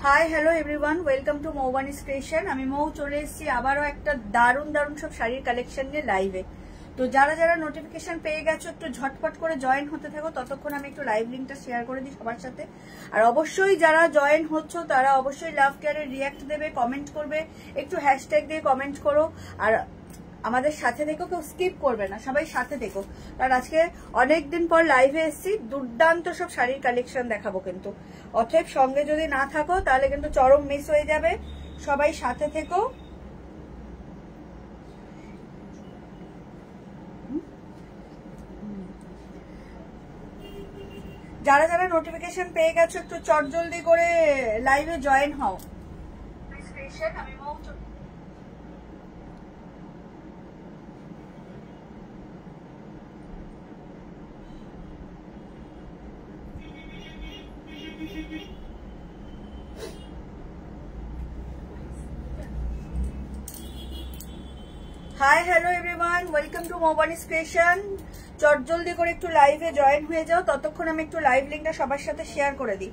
High hello everyone, welcome to Moubani's creation. আমি মৌ চলে এসেছি আবারও একটা দারুণ দারুণ সব শাড়ির কালেকশন নিয়ে লাইভে। তো যারা যারা নোটিফিকেশন পেয়ে গেছো একটু ঝটপট করে জয়েন হতে থাকো, ততক্ষণ আমি একটু লাইভ লিঙ্কটা শেয়ার করে দিই সবার সাথে। আর অবশ্যই যারা জয়েন হচ্ছ তারা অবশ্যই লাভ কেয়ারের রিয়াক্ট দেবে, কমেন্ট করবে, একটু হ্যাশট্যাগ দিয়ে কমেন্ট করো। আর আমাদের সাথে দেখো, কেউ স্কিপ করবে না, সবাই সাথে দেখো। কারণ আজকে অনেকদিন পর লাইভে এসেছি, দুর্দান্ত সব শাড়ির কালেকশন দেখাবো কিন্তু। অতএব সঙ্গে যদি না থাকো তাহলে কিন্তু চরম মিস হয়ে যাবে। সবাই সাথে থেকো। যারা যারা নোটিফিকেশন পেয়ে গেছো একটু চটজলদি করে লাইভে জয়েন হও। আমি hi hello everyone, welcome to Moubani's creation. চটজলদি করে একটু লাইভে জয়েন হয়ে যাও, ততক্ষণ আমি একটু লাইভ লিঙ্কটা সবার সাথে শেয়ার করে দিই।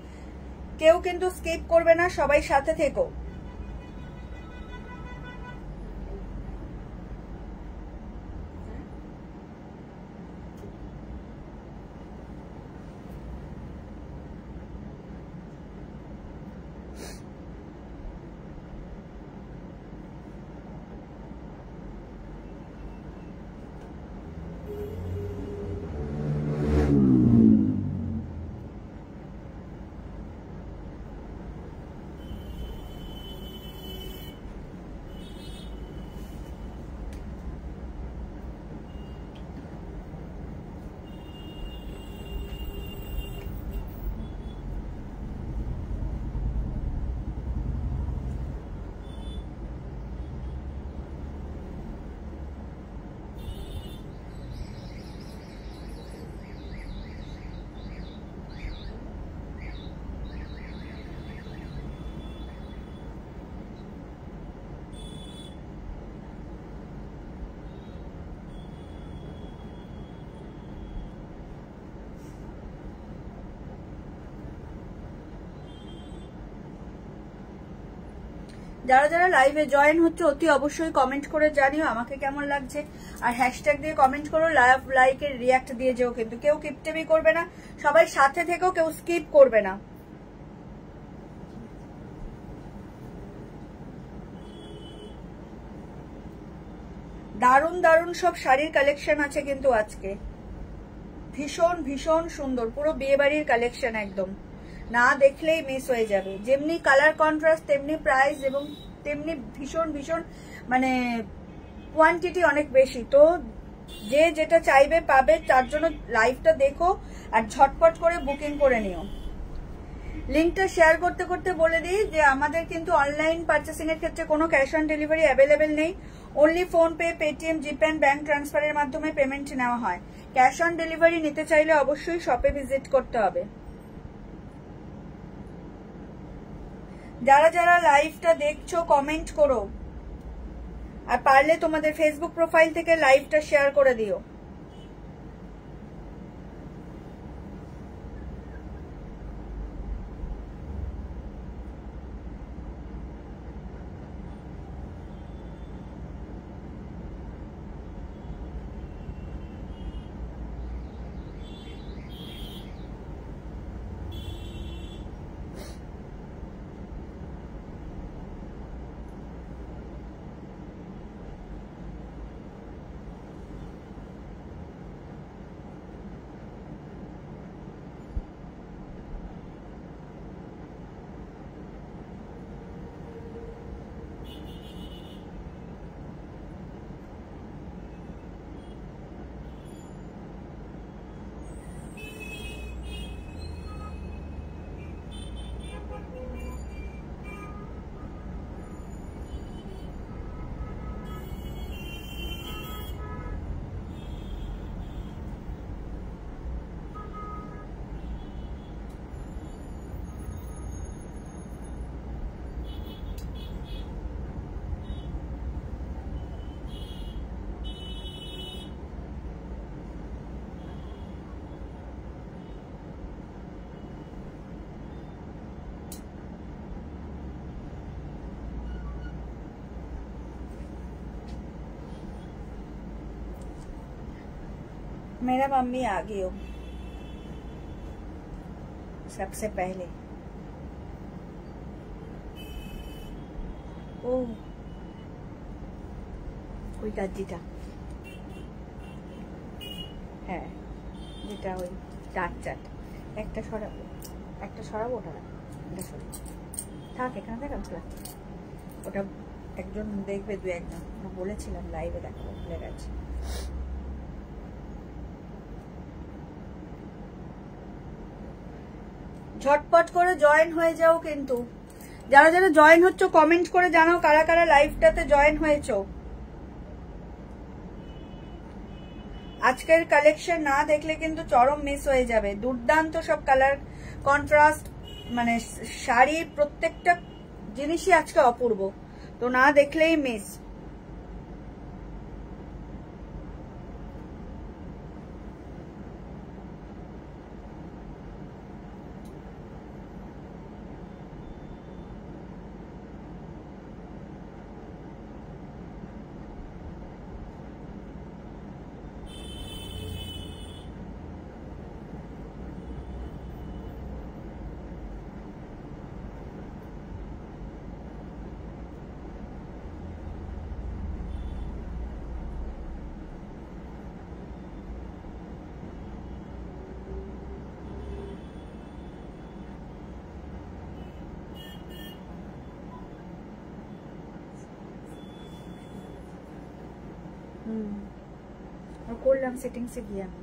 কেউ কিন্তু স্কিপ করবে না, সবাই সাথে থেকো। যারা যারা লাইভে জয়েন হচ্ছে অতি অবশ্যই কমেন্ট করে জানিও আমাকে কেমন লাগছে। আর হ্যাশট্যাগ দিয়ে কমেন্ট করো, লাভ লাইকের রিয়াক্ট দিয়ে যেও, কিন্তু কেউ কিপটেমি করবে না, সবাই সাথে থেকেও, কেউ স্কিপ করবে না। দারুণ দারুণ সব শাড়ির কালেকশন আছে কিন্তু আজকে, ভীষণ ভীষণ সুন্দর, পুরো বিয়ে বাড়ির কালেকশন একদম। না দেখলেই মিস হয়ে যাবে। যেমনি কালার কন্ট্রাস্ট তেমনি প্রাইস এবং তেমনি ভীষণ ভীষণ মানে কোয়ান্টিটি অনেক বেশি। তো যে যেটা চাইবে পাবে, তার জন্য লাইভটা দেখো আর ঝটপট করে বুকিং করে নিও। লিঙ্কটা শেয়ার করতে করতে বলে দিই যে আমাদের কিন্তু অনলাইন পার্চেসিং এর ক্ষেত্রে কোনো ক্যাশ অন ডেলিভারি অ্যাভেলেবেল নেই। Only PhonePe, Paytm, GPay and bank ট্রান্সফারের মাধ্যমে পেমেন্ট নেওয়া হয়। ক্যাশ অন ডেলিভারি নিতে চাইলে অবশ্যই শপে ভিজিট করতে হবে। যারা যারা লাইভটা দেখছো কমেন্ট করো, আর পারলে তোমাদের ফেসবুক প্রোফাইল থেকে লাইভটা শেয়ার করে দিও। मेरा मम्मी आ गई हो सबसे पहले। ओ ওই গাজিটা হ্যাঁ, যেটা ওই ডাক চাট একটা সরাবো ওটা এটা সরাবো থাক এখানে থাক। ওটা একজন দেখবে, দু একজন বলেছিলাম লাইভে দেখাবো, ভুলে গেছে। ঝটপট করে জয়েন হয়ে যাও, কিন্তু যারা যারা জয়েন হচ্ছ কমেন্ট করে জানাও কারা কারা লাইভটাতে জয়েন হয়েছো। আজকের কালেকশন না দেখলে কিন্তু চরম মিস হয়ে যাবে। দুর্দান্ত সব কালার কন্ট্রাস্ট, মানে শাড়ির প্রত্যেকটা জিনিসই আজকে অপূর্ব, তো না দেখলেই মিস। করলাম সেটিংসে গিয়ে আমি,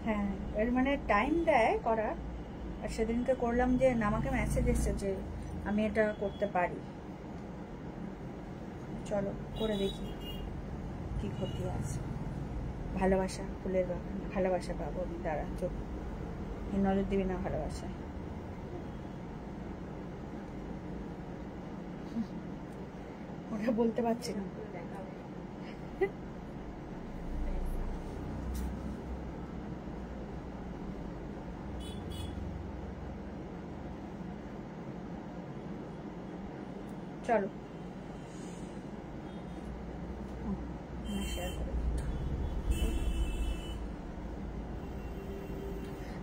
হ্যাঁ এর মানে টাইম দেয় করার, আর সেদিনকে করলাম যে আমাকে মেসেজ এসেছে যে আমি এটা করতে পারি। চলো করে দেখি কি ক্ষতি আছে। ভালোবাসা ফুলের বাগান, ভালোবাসা পাবো আমি, দাঁড়া চোখ নজর দিবি না ভালোবাসায়। ওটা বলতে পারছি না। চলো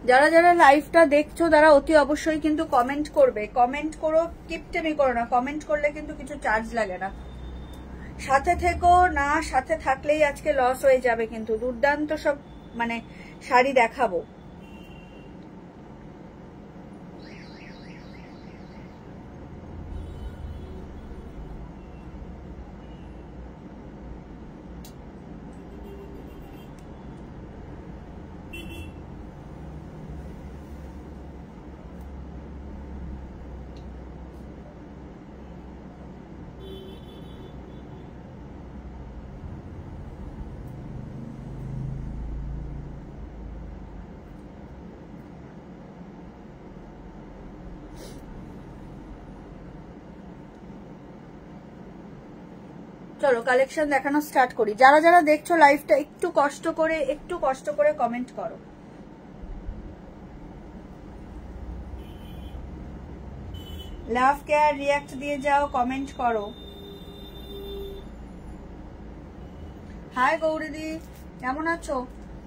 যারা যারা লাইভটা দেখছো তারা অতি অবশ্যই কিন্তু কমেন্ট করবে, কমেন্ট করো, কিপটেমি করো না। কমেন্ট করলে কিন্তু কিছু চার্জ লাগে না। সাথে থেকো না, সাথে থাকলেই আজকে লস হয়ে যাবে। কিন্তু দুর্দান্ত সব মানে শাড়ি দেখাবো। চলো কালেকশন দেখানো স্টার্ট করি। যারা যারা দেখছো লাইভটা একটু কষ্ট করে কমেন্ট করো। লাভ কেয়ার রিঅ্যাক্ট দিয়ে যাও, কমেন্ট করো। হাই গৌরীদি, কেমন আছো?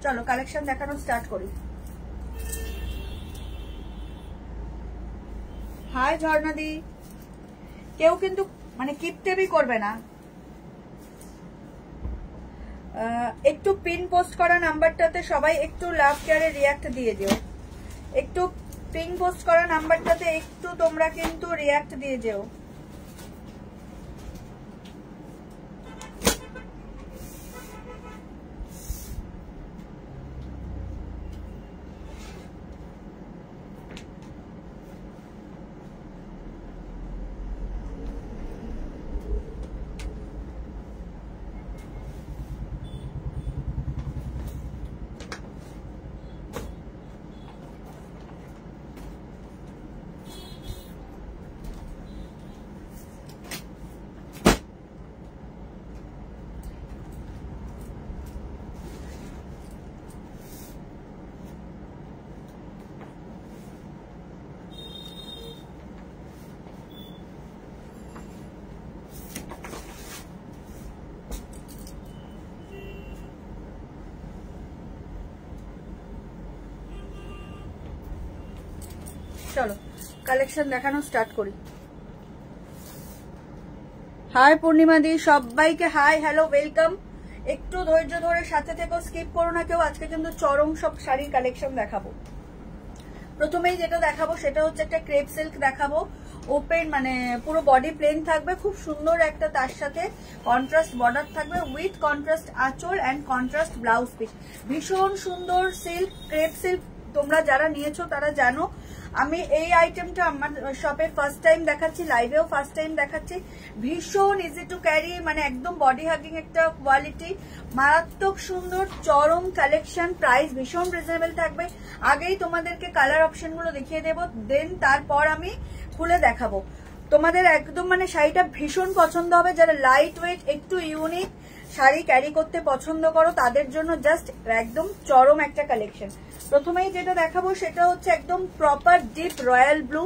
চলো কালেকশন দেখানো স্টার্ট করি। হাই ঝর্ণাদি, কেউ কিন্তু মানে কিপটেমি করবে না। একটু পিন পোস্ট করা নাম্বারটাতে সবাই একটু লাভ কেয়ারে রিঅ্যাক্ট দিয়ে দিও। একটু পিন পোস্ট করা নাম্বারটাতে একটু তোমরা কিন্তু রিঅ্যাক্ট দিয়ে যেও। চলো কালেকশন দেখানো স্টার্ট করি। হাই পূর্ণিমা দি, সবাইকে হাই, হ্যালো, ওয়েলকাম। একটু ধৈর্য ধরে সাথে থেকো, স্কিপ করো না কেউ। আজকে কিন্তু চরম সব শাড়ির কালেকশন দেখাবো। প্রথমেই যেটা দেখাবো সেটা হচ্ছে একটা ক্রেপ সিল্ক দেখাবো, ওপেন মানে পুরো বডি প্লেন থাকবে, খুব সুন্দর একটা তার সাথে কন্ট্রাস্ট বর্ডার থাকবে উইথ কন্ট্রাস্ট আঁচল অ্যান্ড কন্ট্রাস্ট ব্লাউজ পিস। ভীষণ সুন্দর সিল্ক, ক্রেপ সিল্ক। তোমরা যারা নিয়েছো তারা জানো আমি এই আইটেমটা আমার শপে ফার্স্ট টাইম দেখাচ্ছি, লাইভেও ফার্স্ট টাইম দেখাচ্ছি। ভীষণ ইজি টু ক্যারি, মানে একদম বডি হাগিং একটা কোয়ালিটি, মারাত্মক সুন্দর চরম কালেকশন। প্রাইস ভীষণ রিজনেবল থাকবে। আগেই তোমাদেরকে কালার অপশন গুলো দেখিয়ে দেবো, দেন তারপর আমি খুলে দেখাবো। তোমাদের একদম মানে শাড়িটা ভীষণ পছন্দ হবে। যারা লাইট ওয়েট একটু ইউনিক শাড়ি ক্যারি করতে পছন্দ করো তাদের জন্য জাস্ট একদম চরম একটা কালেকশন। প্রথমেই যেটা দেখাবো সেটা হচ্ছে একদম প্রপার ডিপ রয়্যাল ব্লু।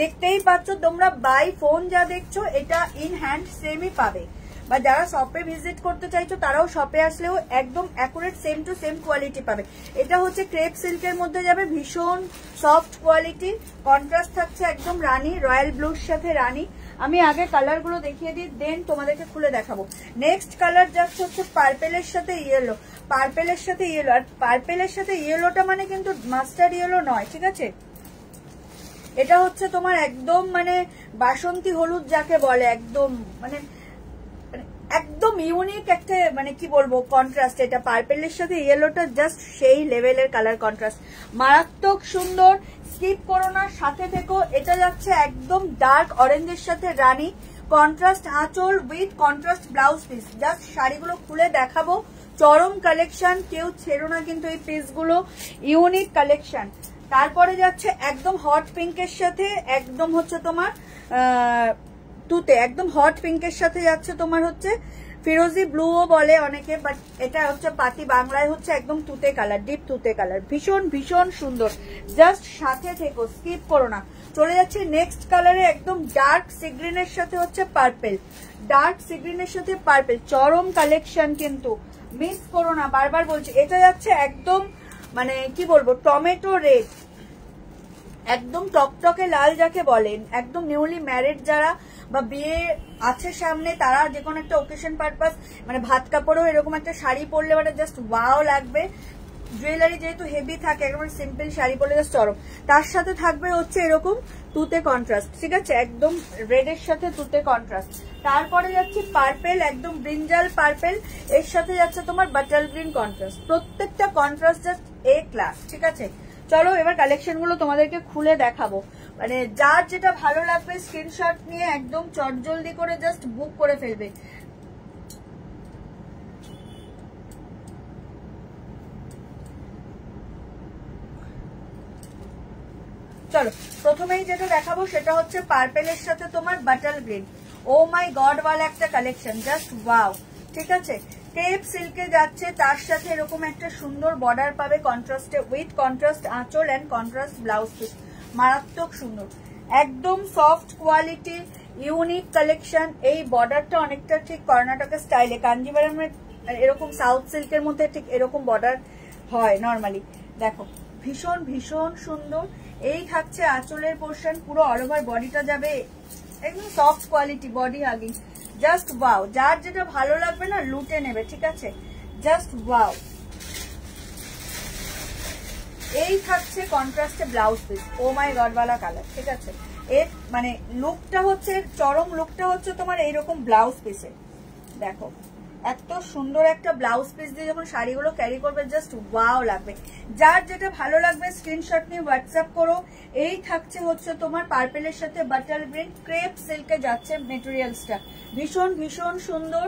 দেখতেই পাচ্ছ তোমরা, বাই ফোন যা দেখছো এটা ইন হ্যান্ড সেমই পাবে, বা যারা শপে ভিজিট করতে চাইছো তারাও শপে আসলেও একদম accurate same to same quality পাবে। এটা হচ্ছে ক্রেপ সিল্কের মধ্যে যাবে, ভীষণ সফট কোয়ালিটি, কন্ট্রাস্ট থাকছে একদম রানী, রয়্যাল ব্লুর সাথে রানী। আমি আগে কালার গুলো দেখিয়ে দিই, দেন তোমাদেরকে খুলে দেখাবো। নেক্সট কালার যাচ্ছে হচ্ছে পার্পেলের সাথে ইয়েলো, পার্পেলের সাথে ইয়েলো। আর পার্পেলের সাথে ইয়েলোটা মানে কিন্তু মাস্টার্ড ইয়েলো নয়, ঠিক আছে? এটা হচ্ছে তোমার একদম মানে বাসন্তী হলুদ যাকে বলে, একদম মানে একদম ইউনিক একটা মানে কি বলবো কন্ট্রাস্ট। এটা পার্পেলের সাথে ইয়েলোটা জাস্ট সেই লেভেলের কালার কন্ট্রাস্ট, মারাত্মক সুন্দর। স্কিপ করো না, সাথে থেকো। এটা যাচ্ছে একদম ডার্ক অরেঞ্জের সাথে রানী, কন্ট্রাস্ট আঁচল with contrast blouse piece. Just শাড়িগুলো খুলে দেখাবো, চরম কালেকশন, কেউ ছেড়ো না কিন্তু এই পিসগুলো, ইউনিক কালেকশন। তারপরে যাচ্ছে একদম হট পিঙ্কের সাথে একদম হচ্ছে তোমার তুতে, একদম হট পিঙ্কের সাথে যাচ্ছে তোমার হচ্ছে ফিরোজি ব্লুও বলে অনেকে, বাট এটা হচ্ছে পাতি বাংলায় হচ্ছে একদম তুতে কালার, ডিপ তুতে কালার, ভীষণ ভীষণ সুন্দর। জাস্ট সাথে থেকো, স্কিপ করো না। চলে যাচ্ছে নেক্সট কালারে, একদম ডার্ক সিগ্রিনের সাথে হচ্ছে পার্পেল, ডার্ক সিগ্রিনের সাথে পার্পেল, চরম কালেকশন কিন্তু মিস করো না, বারবার বলছি। এটা যাচ্ছে একদম মানে কি বলবো টমেটো রেড, একদম টকটকে লাল যাকে বলেন, একদম নিউলি ম্যারিড যারা বা বিয়ে আছে সামনে তারা যে কোনো একটা ওকেশন পারপাস মানে ভাত কাপড়েও এরকম একটা শাড়ি পরলে মানে জাস্ট ওয়াও লাগবে। জুয়েলারি যেহেতু হেভি থাকে, একদম সিম্পল শাড়ি পরলে জাস্ট চরম। তার সাথে থাকবে হচ্ছে এরকম তুতে কন্ট্রাস্ট, ঠিক আছে, একদম রেডের সাথে তুতে কন্ট্রাস্ট। তারপরে যাচ্ছে পার্পেল, একদম ব্রিঞ্জাল পার্পেল, এর সাথে যাচ্ছে তোমার বাটার গ্রিন কন্ট্রাস্ট। প্রত্যেকটা কন্ট্রাস্ট জাস্ট এ ক্লাস, ঠিক আছে। চলো এবার কালেকশন গুলো তোমাদেরকে খুলে দেখাবো, মানে যার যেটা ভালো লাগবে স্ক্রিনশট নিয়ে একদম চটজলদি করে জাস্ট বুক করে ফেলবে। চলো প্রথমেই যেটা দেখাবো সেটা হচ্ছে পার্পেলের সাথে তোমার butter green. O my God ওয়ালা একটা কালেকশন, জাস্ট ওয়াও, ঠিক আছে। ক্রেপ সিল্কে যাচ্ছে, তার সাথে এরকম একটা সুন্দর বর্ডার পাবে কন্ট্রাস্টে উইথ কন্ট্রাস্ট আঁচল অ্যান্ড কন্ট্রাস্ট ব্লাউজ পিস, মারাত্মক সুন্দর, একদম সফট কোয়ালিটি, ইউনিক কালেকশন। এই বর্ডারটা অনেকটা ঠিক কর্ণাটকের স্টাইলে, কাঞ্জিভারামের এরকম সাউথ সিল্কের মধ্যে ঠিক এরকম বর্ডার হয় নর্মালি। দেখো ভীষণ ভীষণ সুন্দর। এই থাকছে আঁচলের পোর্শন, পুরো অল ওভার বডিটা যাবে একদম soft quality, body hugging, just wow. যার যেটা ভালো লাগবে না লুটে নেবে, ঠিক আছে, জাস্ট ওয়াও। এই থাকছে কন্ট্রাস্টে blouse piece, O my God ওয়ালা কালার, ঠিক আছে। এর মানে লুকটা হচ্ছে চরম, লুকটা হচ্ছে তোমার এইরকম ব্লাউজ পিসে। দেখো এত সুন্দর একটা ব্লাউজ পিস দিয়ে যখন শাড়িগুলো ক্যারি করবে জাস্ট ওয়াও লাগবে। যার যেটা ভালো লাগবে স্ক্রিনশট নিয়ে হোয়াটসঅ্যাপ করো। এই থাকছে হচ্ছে তোমার পার্পেলের সাথে বাটার গ্রিন, ক্রেপ সিল্কে যাচ্ছে মেটেরিয়ালসটা, ভীষণ ভীষণ সুন্দর।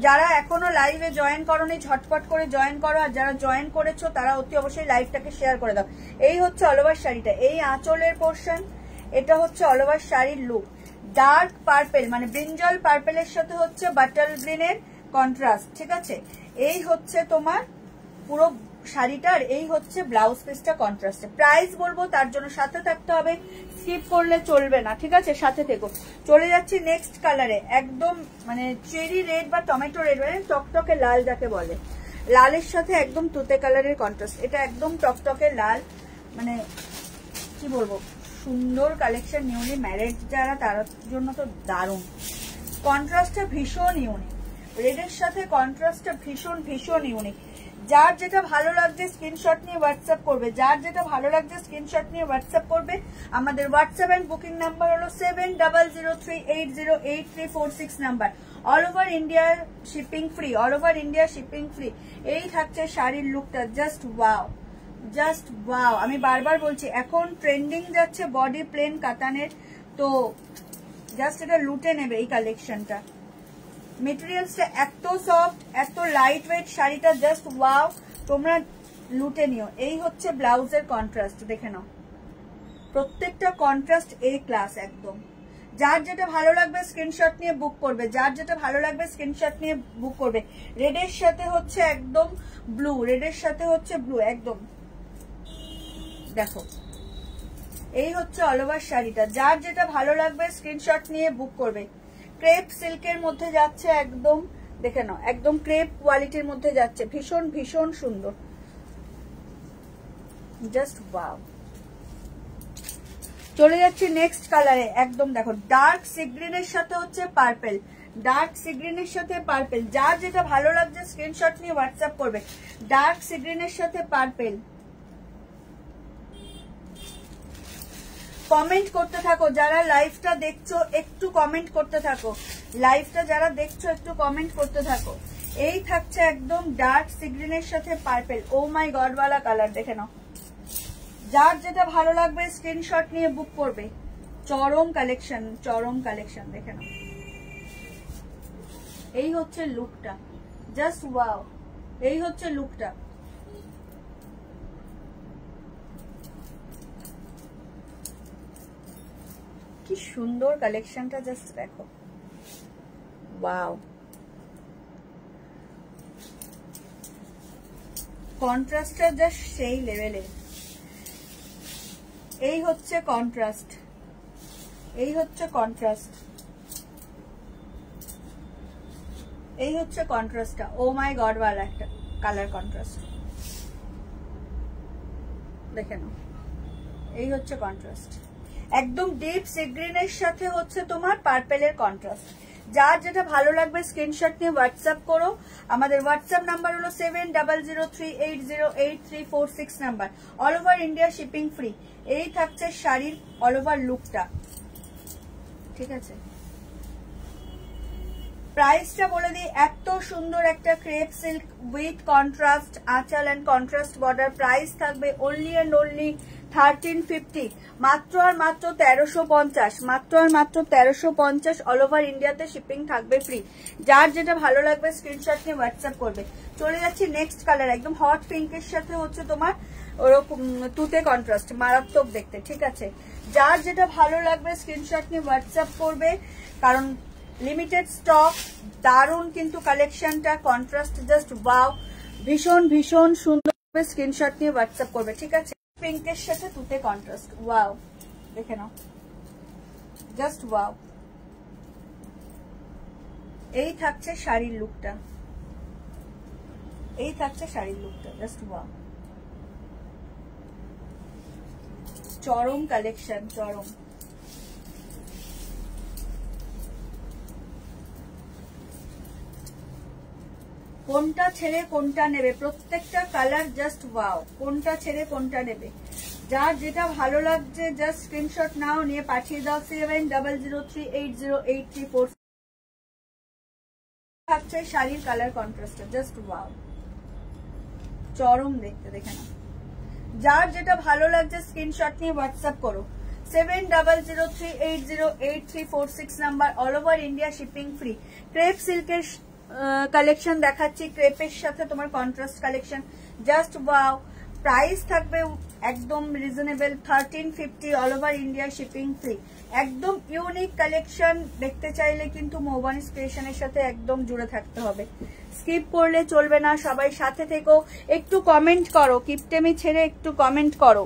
যারা এখনো লাইভে জয়েন করোনি ঝটপট করে জয়েন করো, আর যারা জয়েন করেছো তারা অতি অবশ্যই লাইভটাকে শেয়ার করে দাও। এই হচ্ছে অল ওভার শাড়িটা, এই আঁচলের পোর্শন, এটা হচ্ছে অল ওভার শাড়ির লুক। ডার্ক পার্পেল মানে ব্রিঞ্জল পার্পেলের সাথে হচ্ছে বাটার গ্রিনের কন্ট্রাস্ট, ঠিক আছে। এই হচ্ছে তোমার পুরো শাড়িটার, এই হচ্ছে ব্লাউজ পিসটা কন্ট্রাস্টে। প্রাইস বলবো তার জন্য সাথে থাকতে হবে, স্কিপ করলে চলবে না, ঠিক আছে, সাথে থেকো। চলে যাচ্ছি নেক্সট কালারে, একদম মানে চেরি রেড বা টমেটো রেড, মানে টকটকে লাল যাকে বলে, লালের সাথে একদম তুতে কালারের কন্ট্রাস্ট। এটা একদম টকটকে লাল, মানে কি বলবো সুন্দর কালেকশন, নিউলি ম্যারেড যারা তার জন্য তো দারুণ। কন্ট্রাস্টটা ভীষণ ইউনিক, রেডের সাথে কন্ট্রাস্টটা ভীষণ ভীষণ ইউনিক। যার যেটা ভালো লাগছে স্ক্রিনশট নিয়ে হোয়াটসঅ্যাপ করবে, যার যেটা ভালো লাগছে স্ক্রিনশট নিয়ে হোয়াটসঅ্যাপ করবে। আমাদের হোয়াটসঅ্যাপ এন্ড বুকিং নাম্বার হলো 7003808346 number. All over India shipping free, all over India shipping free. এই থাকছে শাড়ির লুকটা, জাস্ট ওয়াও, জাস্ট ওয়াও। আমি বারবার বলছি এখন ট্রেন্ডিং যাচ্ছে বডি প্লেন কাতানের, তো জাস্ট এটা লুটে নেবে এই কালেকশনটা। মেটেরিয়ালসটা এত সফট, এত লাইট ওয়েট, শাড়িটা জাস্ট ওয়াও, তোমরা লুটে নিও। এই হচ্ছে ব্লাউজের কন্ট্রাস্ট, দেখে নাও প্রত্যেকটা কন্ট্রাস্ট এ ক্লাস একদম। যার যেটা ভালো লাগবে স্ক্রিনশট নিয়ে বুক করবে, যার যেটা ভালো লাগবে স্ক্রিনশট নিয়ে বুক করবে। রেডের সাথে হচ্ছে একদম ব্লু, রেডের সাথে হচ্ছে ব্লু একদম, দেখো এই হচ্ছে অল ওভার শাড়িটা। যার যেটা ভালো লাগবে স্ক্রিনশট নিয়ে বুক করবে। ক্রেপ সিল্কের মধ্যে যাচ্ছে একদম, দেখে নাও একদম ক্রেপ কোয়ালিটির মধ্যে যাচ্ছে, ভীষণ ভীষণ সুন্দর, জাস্ট ওয়াও। চলে যাচ্ছি নেক্সট কালারে, একদম দেখো ডার্ক সি গ্রিনের সাথে হচ্ছে পার্পেল, ডার্ক সি গ্রিনের সাথে পার্পেল। যার যেটা ভালো লাগছে স্ক্রিনশট নিয়ে হোয়াটসঅ্যাপ করবে। ডার্ক সি গ্রিনের সাথে পার্পেল। কমেন্ট করতে থাকো, যারা লাইভটা দেখছো একটু কমেন্ট করতে থাকো, লাইভটা যারা দেখছো একটু কমেন্ট করতে থাকো। এই থাকছে একদম ডার্ক সি গ্রিনের সাথে পার্পেল, ও মাই গড ওয়ালা কালার, দেখে নাও। যার যেটা ভালো লাগবে স্ক্রিনশট নিয়ে বুক করবে। চরম কালেকশন, চরম কালেকশন, দেখে নাও। এই হচ্ছে লুকটা, জাস্ট ওয়াও, এই হচ্ছে লুকটা। কি সুন্দর কালেকশনটা, জাস্ট দেখো ওয়াও। কন্ট্রাস্টটা জাস্ট সেই লেভেলের। এই হচ্ছে কন্ট্রাস্ট, এই হচ্ছে কন্ট্রাস্ট, এই হচ্ছে কন্ট্রাস্টটা, ও মাই গড ওয়ালা একটা কালার কন্ট্রাস্ট, দেখে নাও। এই হচ্ছে কন্ট্রাস্ট, একদম ডিপ সি গ্রিনের সাথে হচ্ছে তোমার পার্পেলের কন্ট্রাস্ট। যার যেটা ভালো লাগবে স্ক্রিনশট নিয়ে হোয়াটসঅ্যাপ করো। আমাদের হোয়াটসঅ্যাপ নাম্বার হলো 7003808346 number. All over India shipping free. এই থাকছে শাড়ির অল ওভার লুকটা, ঠিক আছে। প্রাইসটা বলে দিই, এত সুন্দর একটা ক্রেপ সিল্ক উইথ কন্ট্রাস্ট আঁচল এন্ড কন্ট্রাস্ট বর্ডার। প্রাইস থাকবে অনলি এন্ড অনলি 1350, মাত্র আর মাত্র 1350, মাত্র আর মাত্র 1350। অল ওভার ইন্ডিয়াতে শিপিং থাকবে ফ্রি। যার যেটা ভালো লাগবে স্ক্রিনশট নিয়ে হোয়াটসঅ্যাপ করবে। চলে যাচ্ছি নেক্সট কালার, একদম হট পিঙ্কের সাথে হচ্ছে তোমার ওরকম তুতে কন্ট্রাস্ট, মারাত্মক দেখতে, ঠিক আছে। যার যেটা ভালো লাগবে স্ক্রিনশট নিয়ে হোয়াটসঅ্যাপ করবে, কারণ লিমিটেড স্টক, দারুণ কিন্তু কালেকশনটা, কন্ট্রাস্ট জাস্ট ওয়াও, ভীষণ ভীষণ সুন্দর। স্ক্রিনশট নিয়ে হোয়াটসঅ্যাপ করবে, ঠিক আছে। পিঙ্কের সাথে তুতে কন্ট্রাস্ট, ওয়াও, দেখে নাও জাস্ট ওয়াও। এই থাকছে শাড়ির লুকটা, এই থাকছে শাড়ির লুকটা, জাস্ট ওয়াও। চরম কালেকশন, চরম। কোনটা ছেড়ে কোনটা নেবে, প্রত্যেকটা কালার জাস্ট ওয়াও, কোনটা ছেড়ে কোনটা নেবে। যার যেটা ভালো লাগছে জাস্ট স্ক্রিনশট নাও, নিয়ে পাঠিয়ে দাও 7003808346। থাকছে শাড়ির কালার কন্ট্রাস্ট, জাস্ট ওয়াও, চরম দেখতে, দেখে না। যার যেটা ভালো লাগছে স্ক্রিনশট নিয়ে হোয়াটসঅ্যাপ করো। 7003808346 number. All over India shipping free. Crepe সিল্কের কালেকশন দেখাচ্ছি, ক্রেপের সাথে তোমার contrast collection, just wow. Price থাকবে একদম reasonable 1350, all over India shipping free. একদম ইউনিক কালেকশন দেখতে চাইলে কিন্তু মৌবানি ক্রিয়েশনের সাথে একদম জুড়ে থাকতে হবে, স্কিপ করলে চলবে না। সবাই সাথে থেকো, একটু কমেন্ট করো, কিপটেমি ছেড়ে একটু কমেন্ট করো।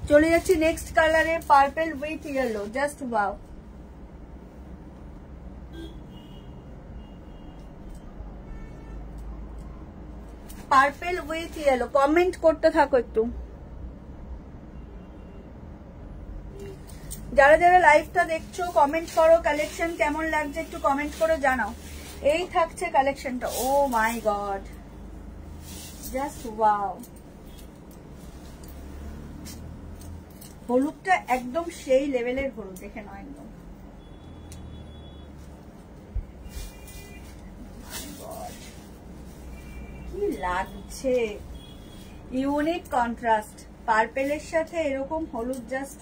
চলে যাচ্ছি নেক্সট কালারে, purple with yellow, just wow. Purple with yellow, comment করতে থাকো একটু। যারা যারা লাইভটা দেখছো কমেন্ট করো, কালেকশন কেমন লাগছে একটু কমেন্ট করে জানাও। এই থাকছে কালেকশনটা। ও মাই গড, জাস্ট ওয়াও। হলুদটা একদম সেই লেভেলের হলুদ, দেখে নাও একদম। কি লাগছে, ইউনিক কন্ট্রাস্ট, পার্পেলের সাথে এরকম হলুদ, জাস্ট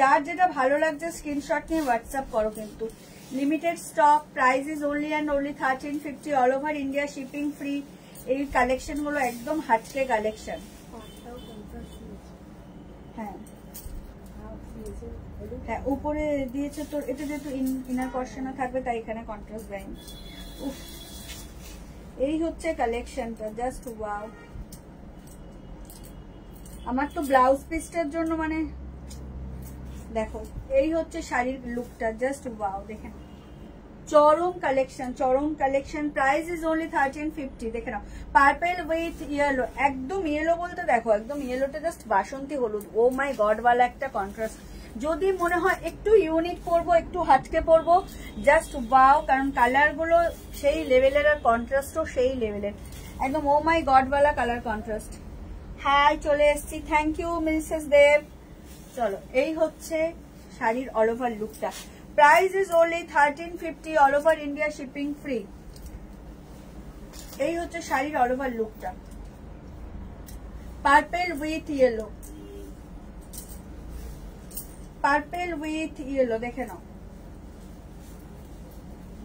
যার যেটা ভালো লাগছে স্ক্রিনশট নিয়ে হোয়াটসঅ্যাপ করো। কিন্তু limited stock, price is only and only 1350, all over India shipping free. এই কালেকশন গুলো একদম হাটকে কালেকশন। হ্যাঁ হ্যাঁ, উপরে দিয়েছে তোর, এটা যেহেতু ইনার পোর্শনে থাকবে তাই এখানে কন্ট্রাস্ট দেয়নি। উফ, এই হচ্ছে কালেকশনটা, জাস্ট ওয়াও। আমার তো ব্লাউজ পিসটার জন্য মানে দেখো, এই হচ্ছে শাড়ির লুকটা, জাস্ট ওয়াও। দেখেন চরম কালেকশন, চরম কালেকশন। Price is only 1350। দেখে নাও, পার্পেল উইথ ইয়েলো, একদম ইয়েলো বলতে দেখো একদম ইয়েলোটা জাস্ট বাসন্তী হলুদ। ও মাই গড ওয়ালা একটা কন্ট্রাস্ট। যদি মনে হয় একটু ইউনিক পরবো, একটু হাটকে পরবো, জাস্ট ওয়াও, কারণ কালার গুলো সেই লেভেলের আর কন্ট্রাস্টও সেই লেভেলের, একদম ও মাই গড ওয়ালা কালার কন্ট্রাস্ট। হ্যাঁ চলে এসছি, থ্যাংক ইউ মিসেস দেব। চলো, এই হচ্ছে শাড়ির অল ওভার লুকটা। Price is only 1350, all over India shipping free. এই হচ্ছে শাড়ির অল ওভার লুকটা, purple with yellow, purple with yellow. দেখে নাও,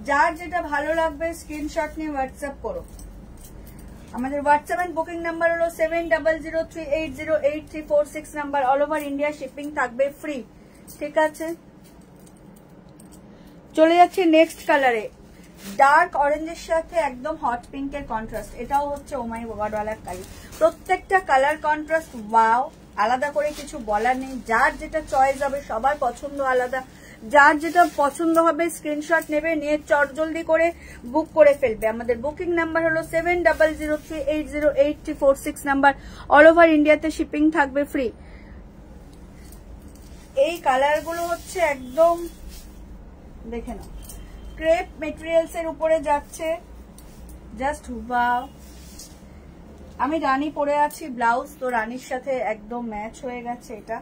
যার যেটা ভালো লাগবে স্ক্রিনশট নিয়ে হোয়াটসঅ্যাপ করো। আমাদের হোয়াটসঅ্যাপ এন্ড বুকিং নাম্বার হলো 7003808346 number. All over India shipping থাকবে ফ্রি, ঠিক আছে। চলে যাচ্ছি নেক্সট কালারে, ডার্ক অরেঞ্জের সাথে একদম হট পিঙ্কের কন্ট্রাস্ট। এটাও হচ্ছে ও মাই গড ওয়ালা কালার। প্রত্যেকটা কালার কন্ট্রাস্ট ওয়াও, আলাদা করে কিছু বলার নেই। যার যেটা চয়েস হবে, সবার পছন্দ আলাদা, যার যেটা পছন্দ হবে স্ক্রিনশট নেবে, নিয়ে চটজলদি করে বুক করে ফেলবে। আমাদের বুকিং নাম্বার হলো 7003808346 নাম্বার। অল ওভার ইন্ডিয়াতে শিপিং থাকবে ফ্রি। এই কালারগুলো হচ্ছে একদম দেখে নাও, ক্রেপ মেটেরিয়ালস এর উপরে যাচ্ছে, জাস্ট ওয়াও। আমি রানী পরে আছি ব্লাউজ, তো রানীর সাথে একদম ম্যাচ হয়ে গেছে এটা,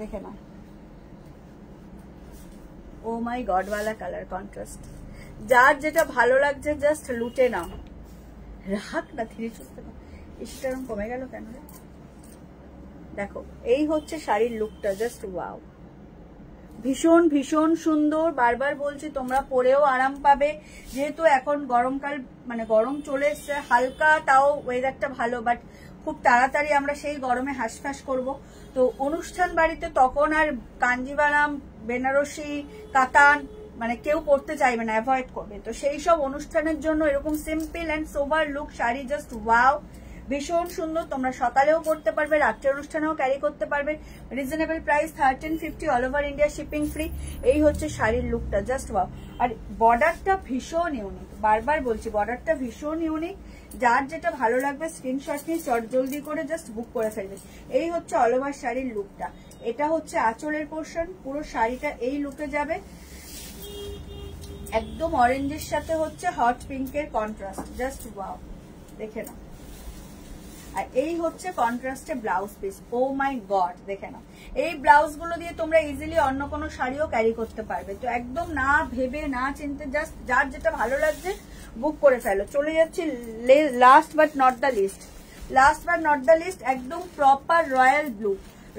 দেখে নাও। ও মাই গড ওয়ালা কালার কন্ট্রাস্ট। যার যেটা ভালো লাগছে জাস্ট লুটে নাও। রাখ না, ধীরে সুস্থে নাও। ইস্টারম কমে গেল কেন রে? দেখো, এই হচ্ছে শাড়ির লুকটা, জাস্ট ওয়াও। ভীষণ ভীষণ সুন্দর। বারবার বলছি তোমরা পরেও আরাম পাবে, যেহেতু এখন গরমকাল মানে গরম চলে এসছে। হালকা তাও ওয়েদারটা ভালো, বাট খুব তাড়াতাড়ি আমরা সেই গরমে হাঁসফাঁস করব। তো অনুষ্ঠান বাড়িতে তখন আর কাঞ্জিভারাম, বেনারসি, কাতান মানে কেউ পরতে চাইবে না, অ্যাভয়েড করবে। তো সেই সব অনুষ্ঠানের জন্য এরকম simple and sober look sari, just wow. ভীষণ সুন্দর, তোমরা সকালেও পরতে পারবে, রাত্রে অনুষ্ঠানেও ক্যারি করতে পারবে। Reasonable price 1350, all over India shipping free. এই হচ্ছে শাড়ির লুকটা, জাস্ট ওয়াও। আর বর্ডারটা ভীষণ ইউনিক, বারবার বলছি বর্ডারটা ভীষণ ইউনিক। যার যেটা ভালো লাগবে স্ক্রিনশট নিয়ে চটজলদি করে জাস্ট বুক করে ফেলবে। এই হচ্ছে অল ওভার শাড়ির লুকটা। এটা হচ্ছে আঁচলের পোর্শন, পুরো শাড়িটা এই লুকে যাবে। একদম অরেঞ্জের সাথে হচ্ছে হট পিঙ্কের কন্ট্রাস্ট, জাস্ট ওয়াও, দেখে নাও। আর এই হচ্ছে কন্ট্রাস্টে blouse piece. O my god, দেখে নাও। এই ব্লাউজ গুলো দিয়ে তোমরা ইজিলি অন্য কোনো শাড়িও ক্যারি করতে পারবে। তো একদম না ভেবে না চিনতে জাস্ট যার যেটা ভালো লাগছে বুক করে ফেলো। চলে যাচ্ছি last but not the least. Last but not the least, একদম proper royal blue.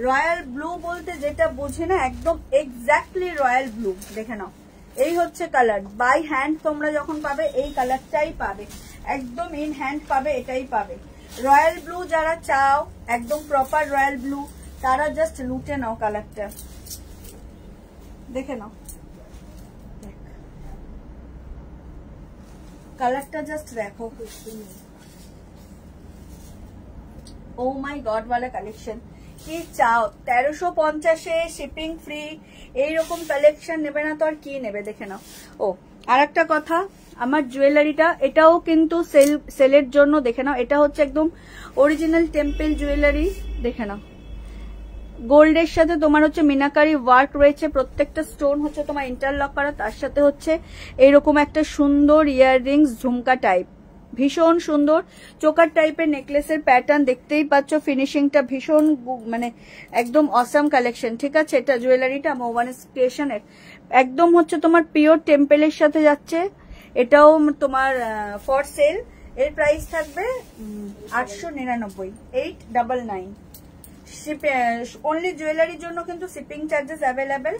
Royal blue বলতে যেটা বোঝে না, একদম এক্স্যাক্টলি রয়্যাল ব্লু। দেখে নাও, এই হচ্ছে কালার। বাই হ্যান্ড তোমরা যখন পাবে এই কালারটাই পাবে, একদম ইন হ্যান্ড পাবে, এটাই পাবে। রয়্যাল ব্লু যারা চাও, একদম প্রপার রয়্যাল ব্লু, তারা জাস্ট লুটে নাও কালারটা, দেখে নাও। কালারটা জাস্ট দেখো, ও মাই গড ওয়ালা কালেকশন। কি চাও? 1350-এ শিপিং ফ্রি। এইরকম কালেকশন নেবে না তো আর কি নেবে, দেখে নাও। ও আর একটা কথা, আমার জুয়েলারিটা, এটাও কিন্তু সেলের জন্য, দেখে নাও। এটা হচ্ছে একদম অরিজিনাল টেম্পল জুয়েলারি, দেখে নাও। গোল্ডের সাথে তোমার হচ্ছে মিনাকারি ওয়ার্ক রয়েছে, প্রত্যেকটা স্টোন হচ্ছে তোমার ইন্টারলক করা, তার সাথে হচ্ছে এইরকম একটা সুন্দর ইয়াররিংস ঝুমকা টাইপ, ভীষণ সুন্দর চোকার টাইপের নেকলেসের প্যাটার্ন, দেখতেই পাচ্ছ ফিনিশিংটা ভীষণ মানে একদম অসাম কালেকশন, ঠিক আছে। এটা জুয়েলারিটা মোবানিস ক্রিয়েশনের, একদম হচ্ছে তোমার পিওর টেম্পলের সাথে যাচ্ছে। এটাও তোমার ফর সেল, এর প্রাইস থাকবে 899, 899। অনলি জুয়েলারির জন্য কিন্তু shipping charges available.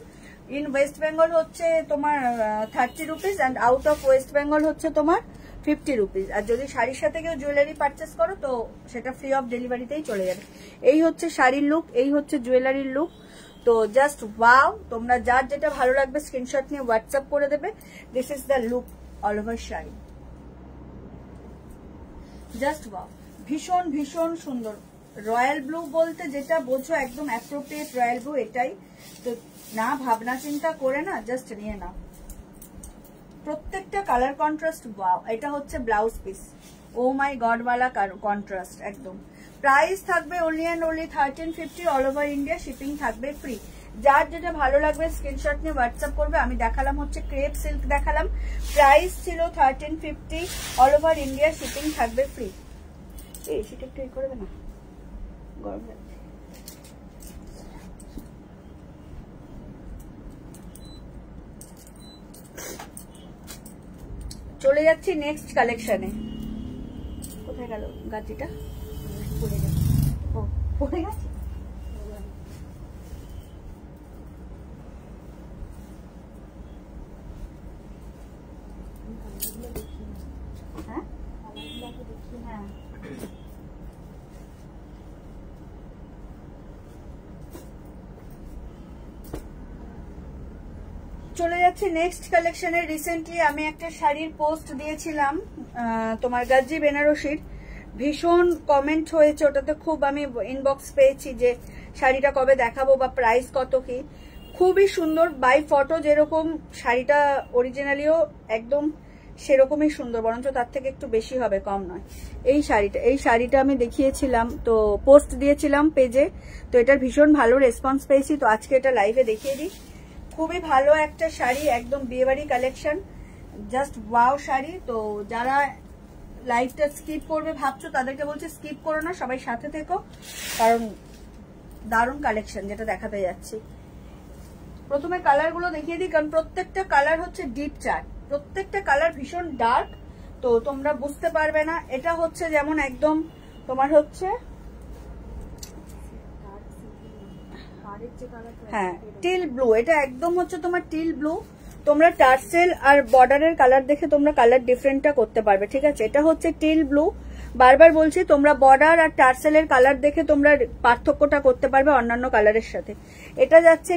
In West Bengal হচ্ছে তোমার 30 rupees and out of West Bengal হচ্ছে তোমার 50 রুপিস। আর যদি শাড়ির সাথে কেউ জুয়েলারি পারচেস করো তো সেটা ফ্রি অফ ডেলিভারিতেই চলে যাবে। এই হচ্ছে শাড়ির লুক, এই হচ্ছে জুয়েলারির লুক। তো জাস্ট ওয়াও, তোমরা যার যেটা ভালো লাগবে স্ক্রিনশট নিয়ে হোয়াটসঅ্যাপ করে দেবে। This is the look all over sari, just wow, ভীষণ ভীষণ সুন্দর। রয়্যাল ব্লু বলতে যেটা বোঝো একদম অ্যাপ্রোপ্রিয়েট রয়্যাল ব্লু, এটাই তো। না ভাবনা চিন্তা করে না, জাস্ট নিয়ে নাও। প্রত্যেকটা কালার কন্ট্রাস্ট ওয়াও। এটা হচ্ছে blouse piece, O my God ওয়ালা কন্ট্রাস্ট একদম। প্রাইস থাকবে only and only 1350, all over India, shipping থাকবে ফ্রি। যার যেটা ভালো লাগবে স্ক্রিনশট নিয়ে হোয়াটসঅ্যাপ করবে। আমি দেখালাম হচ্ছে ক্রেপ সিল্ক দেখালাম, প্রাইস ছিল 1350, অল ওভার ইন্ডিয়া, শিপিং থাকবে ফ্রি। সেটা একটু করবে না, গরম লাগছে। চলে যাচ্ছি নেক্সট কালেকশনে। কোথায় গেল গাছিটা? পড়ে গেছে। ও পড়ে গেছে। হ্যাঁ হ্যাঁ, চলে যাচ্ছে নেক্সট কালেকশনে। রিসেন্টলি আমি একটা শাড়ির পোস্ট দিয়েছিলাম তোমার গাজি বেনারসির, ভীষণ কমেন্ট হয়েছে ওটাতে, খুব আমি ইনবক্স পেয়েছি যে শাড়িটা কবে দেখাবো বা প্রাইস কত কি। খুবই সুন্দর, বাই ফটো যেরকম শাড়িটা অরিজিনালিও একদম সেরকমই সুন্দর, বরঞ্চ তার থেকে একটু বেশি হবে, কম নয়। এই শাড়িটা আমি দেখিয়েছিলাম, তো পোস্ট দিয়েছিলাম পেজে, তো এটার ভীষণ ভালো রেসপন্স পেয়েছি, তো আজকে এটা লাইভে দেখিয়ে দিই। খুবই ভালো একটা শাড়ি, একদম বিয়েবাড়ি কালেকশন, জাস্ট ওয়াও শাড়ি। তো যারা লাইভটা স্কিপ করবে ভাবছো তাদেরকে বলছে স্কিপ করো না, সবাই সাথে থেকো, কারণ দারুণ কালেকশন যেটা দেখাতে যাচ্ছি। প্রথমে কালারগুলো দেখিয়ে দিই, কারণ প্রত্যেকটা কালার হচ্ছে ডিপ চার্ট, প্রত্যেকটা কালার ভীষণ ডার্ক, তো তোমরা বুঝতে পারবে না। এটা হচ্ছে যেমন একদম তোমার হচ্ছে হ্যাঁ টিল ব্লু, এটা একদম হচ্ছে তোমার টিল ব্লু। তোমরা টার্সেল আর বর্ডারের কালার দেখে তোমরা কালার ডিফারেন্টটা করতে পারবে, ঠিক আছে। এটা হচ্ছে টিল ব্লু, বারবার বলছি তোমরা বর্ডার আর টার্সেলের কালার দেখে তোমরা পার্থক্যটা করতে পারবে অন্যান্য কালারের সাথে। এটা যাচ্ছে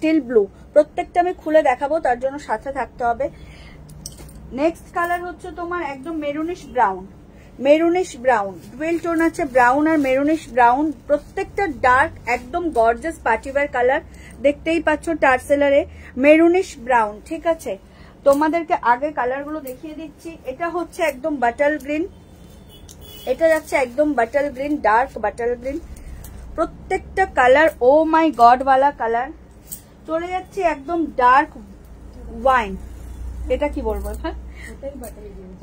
টিল ব্লু, প্রত্যেকটা আমি খুলে দেখাবো, তার জন্য সাথে থাকতে হবে। নেক্সট কালার হচ্ছে তোমার একদম maroonish brown, maroonish brown, dual tone আছে ব্রাউন আর মেরুনিশ ব্রাউন, প্রত্যেকটা ডার্ক একদম গর্জাস পার্টিওয়্যার কালার, দেখতেই পাচ্ছ টার্সেলারে মেরুনিশ ব্রাউন, ঠিক আছে। তোমাদেরকে আগে কালারগুলো দেখিয়ে দিচ্ছি। এটা হচ্ছে একদম বাটার গ্রিন, এটা যাচ্ছে একদম butter green, dark butter green, প্রত্যেকটা কালার ও মাই গড ওয়ালা কালার। চলে যাচ্ছে একদম ডার্ক ওয়াইন, এটা কি বলবো, হ্যাঁ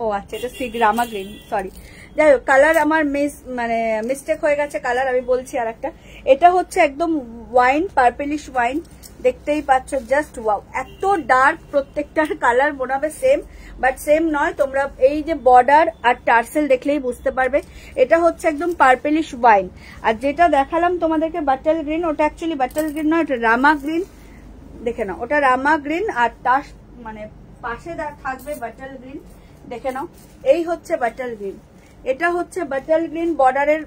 ও আচ্ছা এটা রামা গ্রিন, সরি, যাই হোক কালার আমার মিস্টেক হয়ে গেছে, কালার আমি বলছি আর একটা। এটা হচ্ছে একদম ওয়াইন, পার্পলিশ ওয়াইন, দেখতেই পাচ্ছ, জাস্ট ওয়াও, এত ডার্ক, প্রত্যেকটার কালার মনে হবে সেম, বাট সেম নয়। তোমরা এই যে বর্ডার আর টার্সেল দেখলেই বুঝতে পারবে। এটা হচ্ছে একদম পার্পলিশ ওয়াইন, আর যেটা দেখালাম তোমাদেরকে বাটাল গ্রিন, ওটা অ্যাকচুয়ালি বাটাল গ্রিন নয়, এটা রামা গ্রিন, দেখে নাও, ওটা রামা গ্রিন আর তার পাশে থাকবে বাটাল গ্রিন, দেখে নাও। এই হচ্ছে বাটাল গ্রিন, এটা হচ্ছে বাটাল গ্রিন বর্ডারের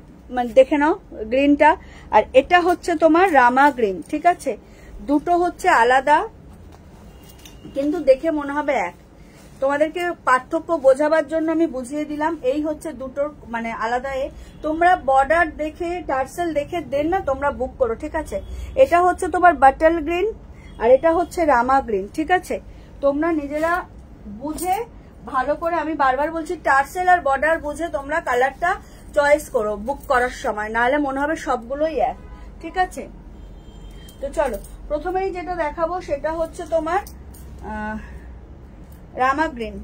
দেখে নাও গ্রিনটা, আর এটা হচ্ছে তোমার রামা গ্রিন, ঠিক আছে। দুটো হচ্ছে আলাদা, কিন্তু দেখে মনে হবে এক। তোমাদেরকে পার্থক্য বোঝাবার জন্য আমি বুঝিয়ে দিলাম। এই হচ্ছে দুটোর আলাদা। তোমরা বর্ডার দেখে টার্সেল দেখে দেন না তোমরা বুক করো, ঠিক আছে। এটা হচ্ছে তোমার বাটাল গ্রিন আর এটা হচ্ছে রামা গ্রিন, ঠিক আছে। তোমরা নিজেরা বুঝে ভালো করে আমি বারবার বলছি টার্সেল আর বর্ডার বুঝে তোমরা কালারটা চয়েস করো বুক করার সময়, নাহলে মনে হবে সবগুলোই এক। ঠিক আছে, তো চলো প্রথমেই যেটা দেখাবো সেটা হচ্ছে তোমার রামা গ্রিন।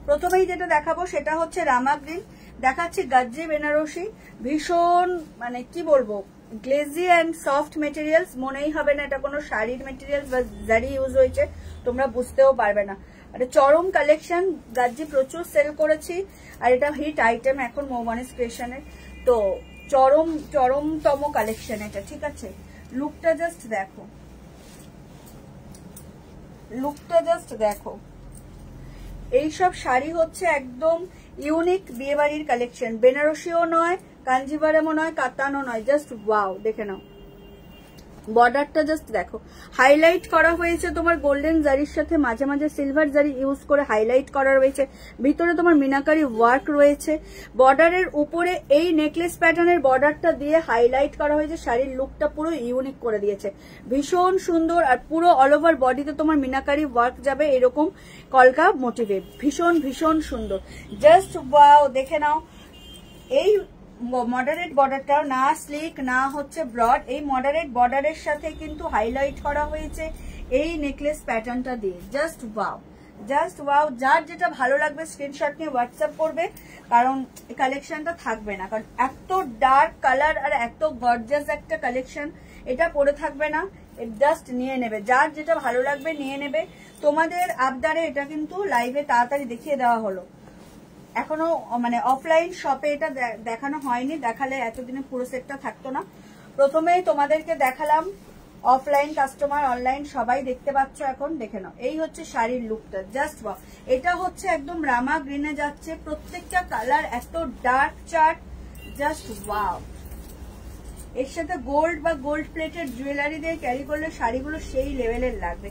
প্রথমেই যেটা দেখাবো সেটা হচ্ছে রামা গ্রিন। দেখাচ্ছি গাজ্জি বেনারসি, ভীষণ মানে কি বলবো গ্লেজি অ্যান্ড সফট মেটেরিয়ালস, মনেই হবে না এটা কোনো শাড়ির মেটেরিয়ালস বা জারি ইউজ হয়েছে, তোমরা বুঝতেও পারবে না। এটা চরম কালেকশন, গাজ্জি প্রচুর সেল করেছি আর এটা হিট আইটেম এখন মৌমানিস ক্রিয়েশনের, তো চরমতম কালেকশন এটা। ঠিক আছে, লুকটা জাস্ট দেখো, লুকটা জাস্ট দেখো। এইসব শাড়ি হচ্ছে একদম ইউনিক বিয়েবাড়ির কালেকশন, বেনারসিও নয়, কাঞ্জিভারমও নয়, কাতানও নয়, জাস্ট ওয়াও। দেখে নাও বর্ডারটা জাস্ট দেখো, হাইলাইট করা হয়েছে তোমার গোল্ডেন জারির সাথে মাঝে মাঝে সিলভার জারি ইউজ করে হাইলাইট করা রয়েছে, ভিতরে তোমার মিনাকারি ওয়ার্ক রয়েছে, বর্ডারের উপরে এই নেকলেস প্যাটার্নের বর্ডারটা দিয়ে হাইলাইট করা হয়েছে, শাড়ির লুকটা পুরো ইউনিক করে দিয়েছে, ভীষণ সুন্দর। আর পুরো অল ওভার বডিতে তোমার মিনাকারি ওয়ার্ক যাবে এরকম কলকা মোটিভে, ভীষণ ভীষণ সুন্দর, জাস্ট ওয়াও। দেখে নাও এই মডারেট বর্ডারটাও না স্লিক না হচ্ছে ব্রড, এই মডারেট বর্ডারের সাথে কিন্তু হাইলাইট করা হয়েছে এই নেকলেস প্যাটার্নটা দিয়ে, জাস্ট ওয়াও, জাস্ট ওয়াও। যার যেটা ভালো লাগবে স্ক্রিনশট নিয়ে হোয়াটসঅ্যাপ করবে, কারণ এই কালেকশনটা থাকবে না, কারণ এত ডার্ক কালার আর এত গর্জাস একটা কালেকশন এটা পরে থাকবে না, জাস্ট নিয়ে নেবে, যার যেটা ভালো লাগবে নিয়ে নেবে। তোমাদের আবদারে এটা কিন্তু লাইভে তাড়াতাড়ি দেখিয়ে দেওয়া হলো, এখনো মানে অফলাইন শপে এটা দেখানো হয়নি, দেখালে এতদিনে পুরো সেটটা থাকতো না। প্রথমেই তোমাদেরকে দেখালাম, অফলাইন কাস্টমার অনলাইন সবাই দেখতে পাচ্ছ এখন, দেখে নাও এই হচ্ছে শাড়ির লুকটা, জাস্ট ওয়াও। এটা হচ্ছে একদম রামা গ্রিনে যাচ্ছে, প্রত্যেকটা কালার এত ডার্ক চার্ট, জাস্ট ওয়াও। এর সাথে গোল্ড বা গোল্ড প্লেটেড জুয়েলারি দিয়ে ক্যারি করলে শাড়িগুলো সেই লেভেলের লাগবে।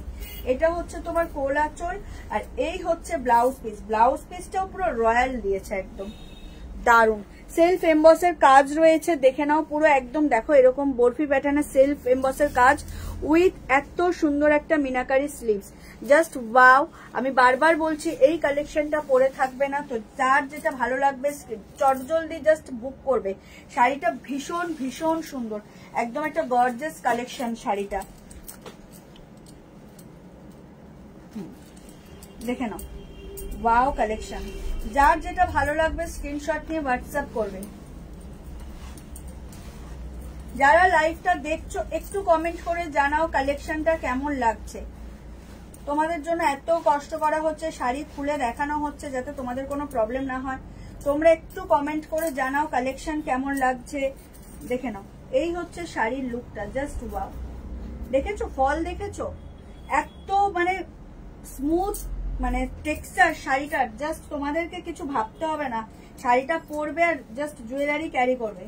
এটা হচ্ছে তোমার কোল আঁচল, আর এই হচ্ছে ব্লাউজ পিস, ব্লাউজ পিসটাও পুরো রয়্যাল দিয়েছে, একদম দারুন। সেলফ এমবসের কাজ রয়েছে, দেখে নাও পুরো একদম দেখো এরকম বরফি প্যাটার্নের সেলফ এমবসের কাজ উইথ এত সুন্দর একটা মিনাকারি স্লিভস, জাস্ট ওয়াও। আমি বারবার বলছি এই কালেকশনটা পরে থাকবে না, তো যার যেটা ভালো লাগবে চটজলদি জাস্ট বুক করবে। শাড়িটা ভীষণ ভীষণ সুন্দর, একদম একটা গর্জিয়াস কালেকশন শাড়িটা, দেখে নাও ওয়াও কালেকশন। যার যেটা ভালো লাগবে স্ক্রিনশট নিয়ে হোয়াটসঅ্যাপ করবে। যারা লাইভটা দেখছো একটু কমেন্ট করে জানাও কালেকশনটা কেমন লাগছে। তোমাদের জন্য এত কষ্ট করা হচ্ছে, শাড়ি খুলে দেখানো হচ্ছে যাতে তোমাদের কোনো প্রবলেম না হয়, তোমরা একটু কমেন্ট করে জানাও কালেকশন কেমন লাগছে। দেখে নাও এই হচ্ছে শাড়ির লুকটা, জাস্ট ওয়াও। দেখেছো ফল, দেখেছো এত মানে স্মুথ মানে টেক্সচার শাড়িটার, জাস্ট তোমাদেরকে কিছু ভাবতে হবে না, শাড়িটা পরবে আর জাস্ট জুয়েলারি ক্যারি করবে,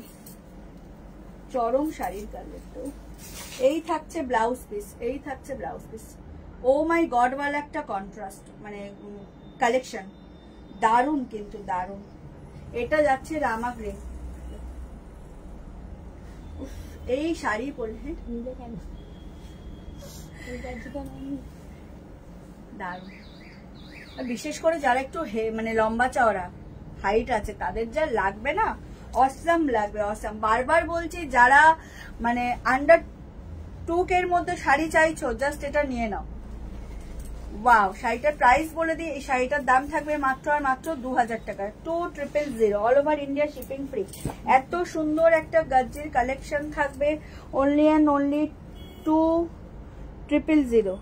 চরম শাড়ির কালার। তো এই থাকছে ব্লাউজ পিস, এই থাকছে blouse piece, O my God ওয়ালা একটা কন্ট্রাস্ট মানে কালেকশন, দারুন কিন্তু দারুন। এটা যাচ্ছে রামা গ্রে, এই শাড়ি পরলে দারুন। বিশেষ করে যারা একটু মানে লম্বা চওড়া হাইট আছে তাদের যা লাগবে না, অসাম লাগবে, অসাম। বারবার বলছি যারা মানে আন্ডার 2K এর মধ্যে শাড়ি চাইছো জাস্ট এটা নিয়ে নাও, ওয়াও। শাড়িটার প্রাইস বলে দিই, এই শাড়িটার দাম থাকবে মাত্র আর মাত্র 2000 টাকা, 2000, all over India shipping free. এত সুন্দর একটা গাজ্জির কালেকশন থাকবে অনলি অ্যান্ড অনলি 2000।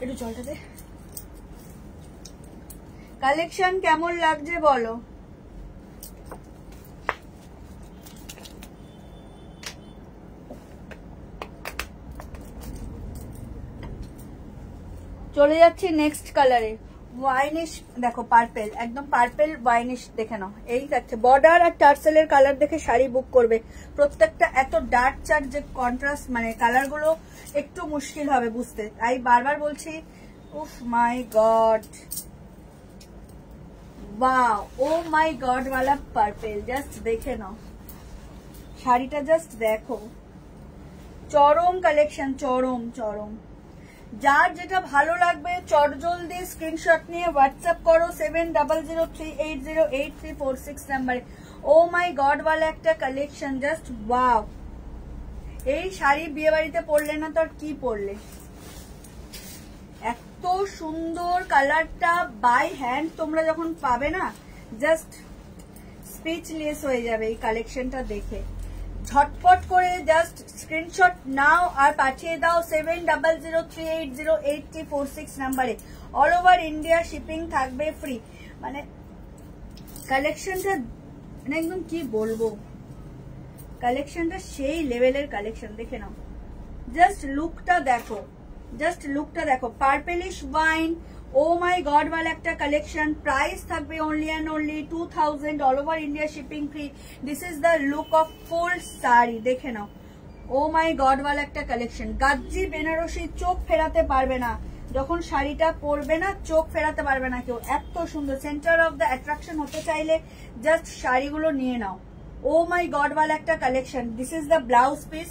একটু জলটা দে। কালেকশন কেমন লাগছে বলো। চলে যাচ্ছি নেক্সট কালারে, ওয়াইনিশ দেখো, পার্পেল, একদম পার্পেল ওয়াইনিশ, দেখে নাও এই যাচ্ছে বর্ডার আর টার্সেলের কালার দেখে শাড়ি বুক করবে। প্রত্যেকটা এত ডার্ক চার্ট যে কন্ট্রাস্ট মানে কালার গুলো একটু মুশকিল হবে বুঝতে, তাই বারবার বলছি। উফ মাই god, wow, O my God ওয়ালা পার্পেল, জাস্ট দেখে নাও শাড়িটা, জাস্ট দেখো চরম কালেকশন, চরম চরম। যার যেটা ভালো লাগবে চটজলদি স্ক্রিনশট নিয়ে হোয়াটসঅ্যাপ করো 7003808346 নাম্বারে। ও মাই গড ওয়ালা একটা কালেকশন, জাস্ট ওয়াও। এই শাড়ি বিয়ে বাড়িতে পরলে না তো আর কি পরলে, এত সুন্দর কালারটা। বাই হ্যান্ড তোমরা যখন পাবে না জাস্ট স্পিচলেস হয়ে যাবে এই কালেকশনটা দেখে। ঝটপট করে জাস্ট স্ক্রিনশট নাও আর পাঠিয়ে দাও 7003808346 নাম্বারে। অল ওভার ইন্ডিয়া শিপিং থাকবে ফ্রি। মানে কালেকশনটা মানে একদম কি বলবো, কালেকশনটা সেই লেভেলের কালেকশন। দেখে নাও, জাস্ট লুকটা দেখো, জাস্ট লুকটা দেখো। Purplish wine, O my God ওয়ালা একটা কালেকশন। প্রাইস থাকবে only and only 2000, all over India shipping free. This is the look of ফুল শাড়ি। দেখে নাও, ও মাই গড ওয়ালা একটা কালেকশন। গাজ্জি বেনারসি, চোখ ফেরাতে পারবে না যখন শাড়িটা পরবে না, চোখ ফেরাতে পারবে না কেউ, এত সুন্দর। সেন্টার অফ দ্য অ্যাট্রাকশন হতে চাইলে জাস্ট শাড়িগুলো নিয়ে নাও। ও মাই গড ওয়ালা একটা collection. This is the blouse piece.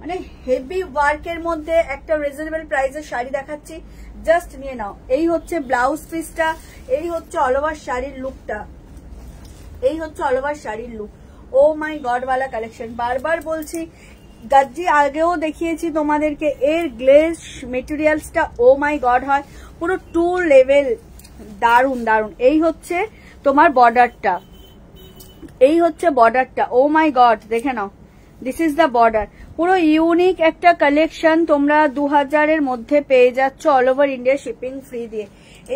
মানে হেভি ওয়ার্কের মধ্যে একটা রিজনেবল প্রাইসের শাড়ি দেখাচ্ছি, জাস্ট নিয়ে নাও। এই হচ্ছে ব্লাউজ পিসটা, এই হচ্ছে অল ওভার শাড়ির লুকটা, এই হচ্ছে অল ওভার শাড়ির লুক। ও মাই গড ওয়ালা কালেকশন। বারবার বলছি, গাজ্জি আগেও দেখিয়েছি তোমাদেরকে, এর গ্লেজ মেটেরিয়ালসটা ও মাই গড হয়, পুরো টু লেভেল, দারুন দারুন। এই হচ্ছে তোমার বর্ডারটা, এই হচ্ছে বর্ডারটা, ও মাই গড দেখে নাও, দিস ইজ দ্য বর্ডার। পুরো ইউনিক একটা কালেকশন তোমরা 2000-এর মধ্যে পেয়ে যাচ্ছ all over India shipping free দিয়ে।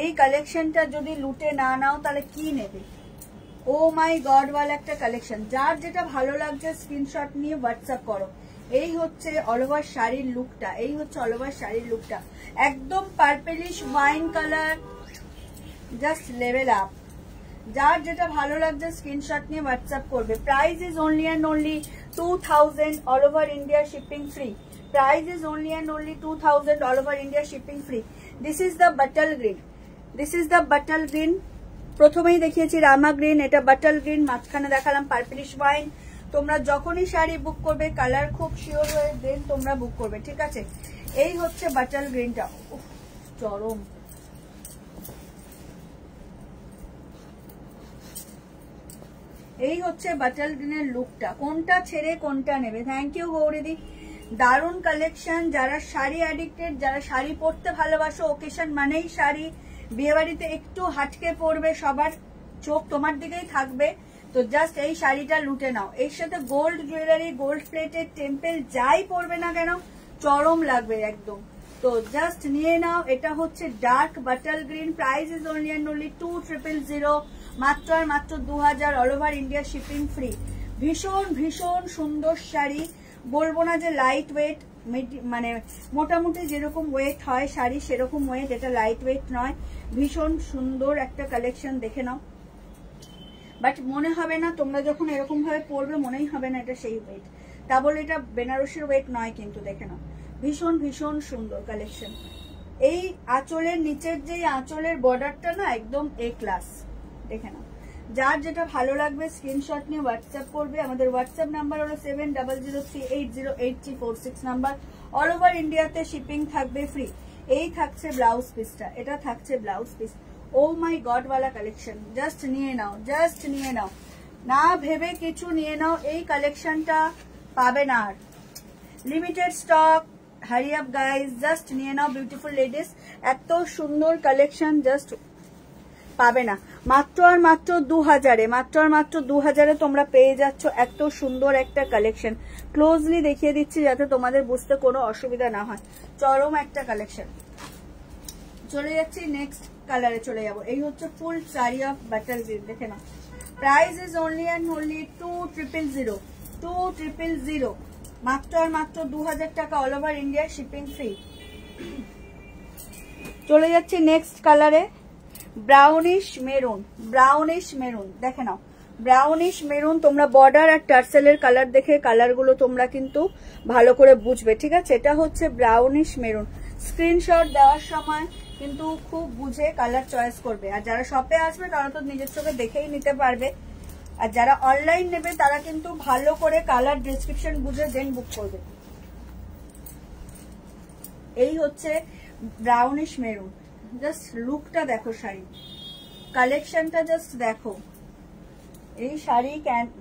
এই কালেকশনটা যদি লুটে না নাও তাহলে কি নেবে। ও মাই গড ওয়ালা একটা কালেকশন। যার যেটা ভালো লাগছে স্ক্রিনশট নিয়ে হোয়াটসঅ্যাপ করো। এই হচ্ছে অল ওভার শাড়ির লুকটা, এই হচ্ছে অল ওভার শাড়ির লুকটা, একদম purplish wine colour, just level up. যার যেটা ভালো লাগছে স্ক্রিনশট নিয়ে হোয়াটসঅ্যাপ করবে। Price is only and only 2000, all over India shipping free. Price is only and only 2000, all over India shipping free. This is the bottle green, this is the bottle green. প্রথমেই দেখিয়েছি রামা green, এটা bottle green, মাঝখানে দেখালাম purplish wine. তোমরা যখনই শাড়ি বুক করবে colour খুব sure হয়ে দেন তোমরা বুক করবে, ঠিক আছে। এই হচ্ছে বাটল গ্রিনটা, চরম। এই হচ্ছে বাটল গ্রিনের লুকটা, কোনটা ছেড়ে কোনটা নেবে। থ্যাংক ইউ গৌরীদি, দারুণ কালেকশন। যারা শাড়ি অ্যাডিক্টেড, যারা শাড়ি পরতে ভালোবাসো, ওকেশন মানেই শাড়ি, বিয়ে বাড়িতে একটু হাটকে পরবে, সবার চোখ তোমার দিকেই থাকবে, তো জাস্ট এই শাড়িটা লুটে নাও। এর সাথে gold jewellery, gold plated temple যাই পরবে না কেন চরম লাগবে একদম, তো জাস্ট নিয়ে নাও। এটা হচ্ছে dark bottle green. Price is only and only 2000, মাত্র আর মাত্র 2000, all over India shipping free. ভীষণ ভীষণ সুন্দর শাড়ি, বলবো না যে লাইট ওয়েট, মানে মোটামুটি যেরকম ওয়েট হয় শাড়ি সেরকম ওয়েট, এটা লাইট ওয়েট নয়। ভীষণ সুন্দর একটা কালেকশন, দেখে নাও। বাট মনে হবে না, তোমরা যখন এরকম ভাবে পরবে মনেই হবে না এটা সেই ওয়েট, তা বলে এটা বেনারসির ওয়েট নয় কিন্তু, দেখে নাও। ভীষণ ভীষণ সুন্দর কালেকশন। এই আঁচলের নিচের যে আঁচলের বর্ডারটা না একদম এ ক্লাস, দেখে নাও। যার যেটা ভালো লাগবে স্ক্রিনশট নিয়ে হোয়াটসঅ্যাপ করবে। আমাদের হোয়াটসঅ্যাপ নাম্বার হলো 7003808346 নাম্বার। অল ওভার ইন্ডিয়াতে শিপিং থাকবে ফ্রি। এই থাকছে ব্লাউজ পিসটা, এটা থাকছে blouse piece. O my God ওয়ালা কালেকশন, জাস্ট নিয়ে নাও, জাস্ট নিয়ে নাও, না ভেবে কিছু নিয়ে নাও। এই কালেকশনটা পাবে না আর, limited stock, hurry up guys, just নিয়ে নাও বিউটিফুল লেডিস। এত সুন্দর কালেকশন জাস্ট পাবে না, মাত্র আর মাত্র 2000-এ, মাত্র আর মাত্র 2000-এ তোমরা পেয়ে যাচ্ছ এত সুন্দর একটা কালেকশন। ক্লোজলি দেখিয়ে দিচ্ছি যাতে তোমাদের বুঝতে কোনো অসুবিধা না হয়। চরম একটা কালেকশন। চলে যাচ্ছি নেক্সট কালারে, চলে যাবো। এই হচ্ছে full sari of butter green, দেখে নাও। Price is only and only 2000, মাত্র আর মাত্র 2000 টাকা, all over India shipping free. চলে যাচ্ছি নেক্সট কালারে, ব্রাউনিশ মেরুন, ব্রাউনিশ মেরুন, দেখে নাও। ব্রাউনিশ মেরুন, তোমরা বর্ডার আর টার্সেলের কালার দেখে কালারগুলো তোমরা কিন্তু ভালো করে বুঝবে, ঠিক আছে। এটা হচ্ছে ব্রাউনিশ মেরুন। স্ক্রিনশট দেওয়ার সময় কিন্তু খুব বুঝে কালার চয়েস করবে, আর যারা শপে আসবে তারা তো নিজের চোখে দেখেই নিতে পারবে, আর যারা অনলাইন নেবে তারা কিন্তু ভালো করে কালার ডেসক্রিপশন বুঝে দেন বুক করবে। এই হচ্ছে ব্রাউনিশ মেরুন, জাস্ট লুকটা দেখো, শাড়ি কালেকশনটা জাস্ট দেখো। এই শাড়ি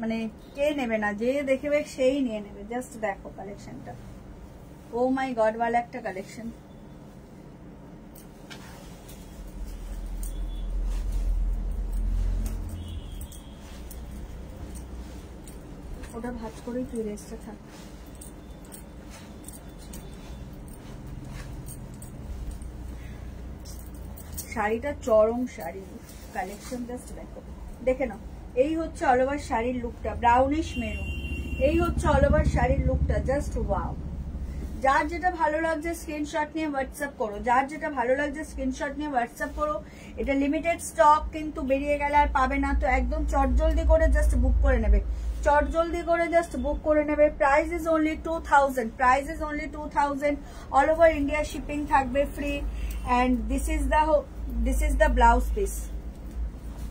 মানে কে নেবে না, যে দেখবে সেই নিয়ে নেবে। জাস্ট দেখো কালেকশনটা, ও মাই গড ওয়ালা একটা কালেকশন। ওটা ভাজ করেই তুই রেস্টে থাক। শাড়িটা চরম শাড়ি, কালেকশন জাস্ট দেখো, দেখে নাও। এই হচ্ছে অল ওভার শাড়ির লুকটা, ব্রাউনিশ মেরুন। এই হচ্ছে অল ওভার শাড়ির লুকটা, জাস্ট ওয়াও। যার যেটা ভালো লাগছে স্ক্রিনশট নিয়ে হোয়াটসঅ্যাপ করো, যার যেটা ভালো লাগছে স্ক্রিনশট নিয়ে হোয়াটসঅ্যাপ করো। এটা লিমিটেড স্টক, কিন্তু বেরিয়ে গেলে আর পাবে না, তো একদম চটজলদি করে জাস্ট বুক করে নেবে, চটজলদি করে জাস্ট বুক করে নেবে। Price is only 2000, price is only 2000। All over India shipping থাকবে free. And this is the blouse piece,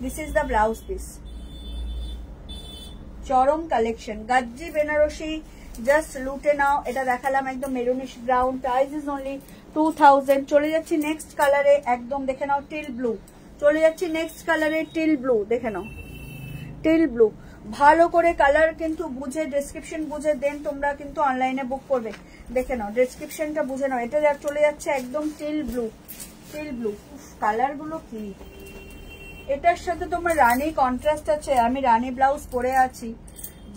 this is the blouse piece. চরম কালেকশন, গাজ্জি বেনারসি, জাস্ট লুটে নাও। এটা দেখালাম একদম maroonish brown, price is only 2000। চলে যাচ্ছি নেক্সট কালারে, একদম দেখে নাও টিল ব্লু। চলে যাচ্ছি নেক্সট কালারে টিল ব্লু, দেখে নাও টিল ব্লু। ভালো করে কালার কিন্তু বুঝে, ডেসক্রিপশন বুঝে দেন তোমরা কিন্তু অনলাইনে বুক করবে। দেখে নাও ডেসক্রিপশনটা বুঝে নাও। এটা চলে যাচ্ছে একদম teal blue, teal blue. Colour গুলো কি, এটার সাথে তোমার রানী কন্ট্রাস্ট আছে, আমি রানী ব্লাউজ পরে আছি,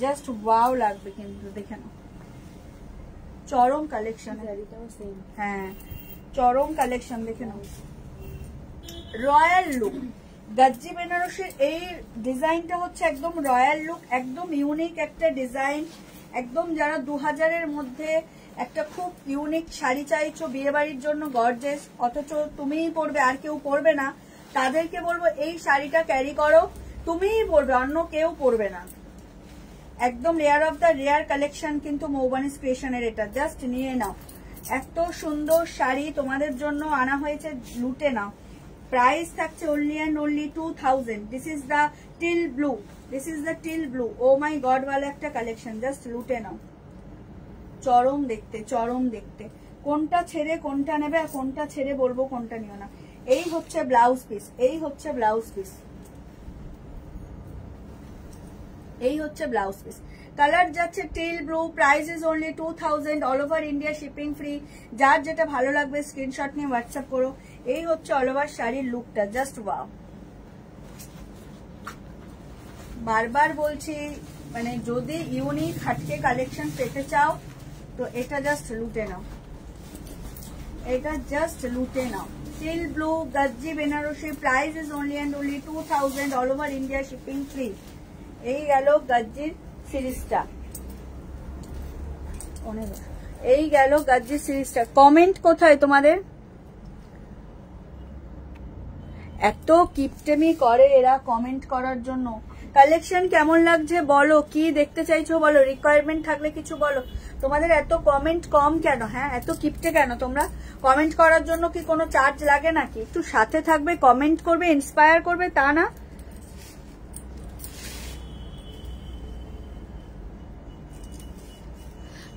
জাস্ট ওয়াও লাগবে কিন্তু। দেখে নাও চরম কালেকশন, হ্যাঁ চরম কালেকশন, দেখে নাও রয়্যাল লুক। গাজ্জি বেনারসির এই ডিজাইনটা হচ্ছে একদম রয়্যাল লুক, একদম ইউনিক একটা ডিজাইন। একদম যারা 2000-এর মধ্যে একটা খুব ইউনিক শাড়ি চাইছো বিয়ে বাড়ির জন্য, গর্জেস, অথচ তুমিই পরবে আর কেউ পরবে না, তাদেরকে বলবো এই শাড়িটা ক্যারি করো, তুমিই পরবে, অন্য কেউ পরবে না। একদম rare of the rare collection কিন্তু মৌবানিস ক্রিয়েশনের, এটা জাস্ট নিয়ে নাও। এত সুন্দর শাড়ি তোমাদের জন্য আনা হয়েছে, লুটে নাও। প্রাইস থাকছে only and only 2000। This is the teal blue, this is the teal blue. Oh my God ওয়ালা একটা কালেকশন, জাস্ট লুটে নাও। চরম দেখতে, চরম দেখতে। কোনটা ছেড়ে কোনটা নেবে আর কোনটা ছেড়ে বলবো কোনটা নিও না। এই হচ্ছে ব্লাউজ পিস, এই হচ্ছে ব্লাউজ পিস, এই হচ্ছে ব্লাউজ পিস। কালার যাচ্ছে teal blue, price is only 2000। All over India shipping free. যার যেটা ভালো লাগবে স্ক্রিনশট নিয়ে হোয়াটসঅ্যাপ করো। এই হচ্ছে অল ওভার শাড়ির লুকটা, জাস্ট ওয়াও। বারবার বলছি, মানে যদি ইউনিক হাটকে কালেকশন পেতে চাও তো এটা জাস্ট লুটে নাও, এটা জাস্ট লুটে নাও। Teal blue Gajji Banarasi, price is only and only 2000। All over India shipping free. এই গেল গাজ্জির সিরিজটা, এই গেল গাজ্জির সিরিজটা। কমেন্ট কোথায় তোমাদের? এত কিপটেমি করে এরা কমেন্ট করার জন্য। কালেকশন কেমন লাগছে বলো, কি দেখতে চাইছো বলো, রিকোয়ারমেন্ট থাকলে কিছু বলো। তোমাদের এত কমেন্ট কম কেন? হ্যাঁ এত কিপটে কেন তোমরা? কমেন্ট করার জন্য কি কোনো চার্জ লাগে নাকি? একটু সাথে থাকবে, কমেন্ট করবে, ইন্সপায়ার করবে, তা না।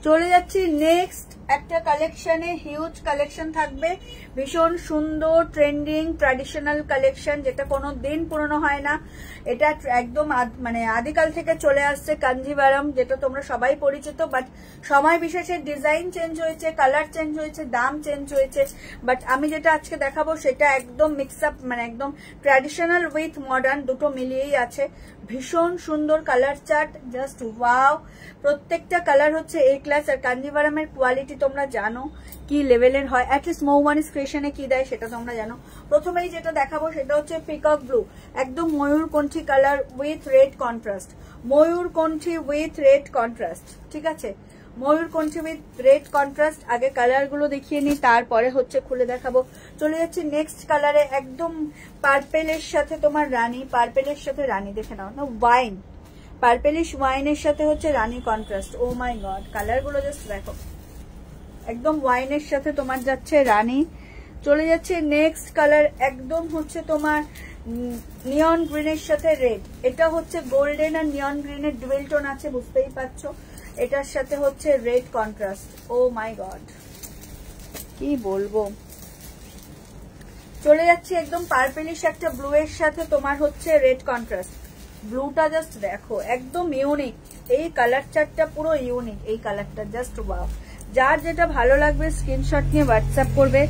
চলে যাচ্ছি নেক্সট একটা কালেকশনে, হিউজ কালেকশন থাকবে, ভীষণ সুন্দর ট্রেন্ডিং ট্র্যাডিশনাল কালেকশন, যেটা কোনো দিন পুরনো হয় না। এটা একদম মানে আদিকাল থেকে চলে আসছে কাঞ্জিভারাম, যেটা তোমরা সবাই পরিচিত, বাট সময় বিশেষে ডিজাইন চেঞ্জ হয়েছে, কালার চেঞ্জ হয়েছে, দাম চেঞ্জ হয়েছে। বাট আমি যেটা আজকে দেখাবো সেটা একদম মিক্স আপ, মানে একদম ট্র্যাডিশনাল উইথ মডার্ন দুটো মিলিয়েই আছে। ভীষণ সুন্দর কালার চার্ট, জাস্ট ওয়াও। প্রত্যেকটা কালার হচ্ছে এ ক্লাস। আর কাঞ্জিভারামের কোয়ালিটি তোমরা জানো কি লেভেলের হয়, অ্যাটলিস্ট মৌবানিস ক্রিয়েশনে কি দেয় সেটা তোমরা জানো। প্রথমেই যেটা দেখাবো সেটা হচ্ছে পিকক ব্লু, একদম ময়ূরকণ্ঠী কালার উইথ রেড কন্ট্রাস্ট, ময়ূরকণ্ঠী উইথ রেড কন্ট্রাস্ট, ঠিক আছে, ময়ূরকণ্ঠী উইথ রেড কন্ট্রাস্ট। আগে কালার গুলো দেখিয়ে নি, তারপরে হচ্ছে খুলে দেখাবো। চলে যাচ্ছে নেক্সট কালারে, একদম পার্পেলের সাথে তোমার রানী, পার্পেলের সাথে রানী, দেখে নাও না, ওয়াইন, পার্পেলিশ ওয়াইনের সাথে হচ্ছে রানী contrast. O my god, colour গুলো জাস্ট দেখো, একদম ওয়াইনের সাথে তোমার যাচ্ছে রানী। চলে যাচ্ছে নেক্সট কালার, একদম হচ্ছে তোমার নিয়ন গ্রিনের সাথে রেড। এটা হচ্ছে গোল্ডেন আর নিয়ন গ্রিনের ডুয়েল টোন আছে, বুঝতেই পারছো। এটার সাথে হচ্ছে red contrast. O my god, কি বলবো, চলে যাচ্ছি একদম পার্পেলিশ একটা ব্লু এর সাথে তোমার হচ্ছে রেড কন্ট্রাস্ট। ব্লুটা জাস্ট দেখো একদম ইউনিক, এই কালার চার্টটা পুরো ইউনিক, এই কালারটা জাস্ট ওয়াও। যার যেটা ভালো লাগবে স্ক্রিনশট নিয়ে হোয়াটসঅ্যাপ করবে।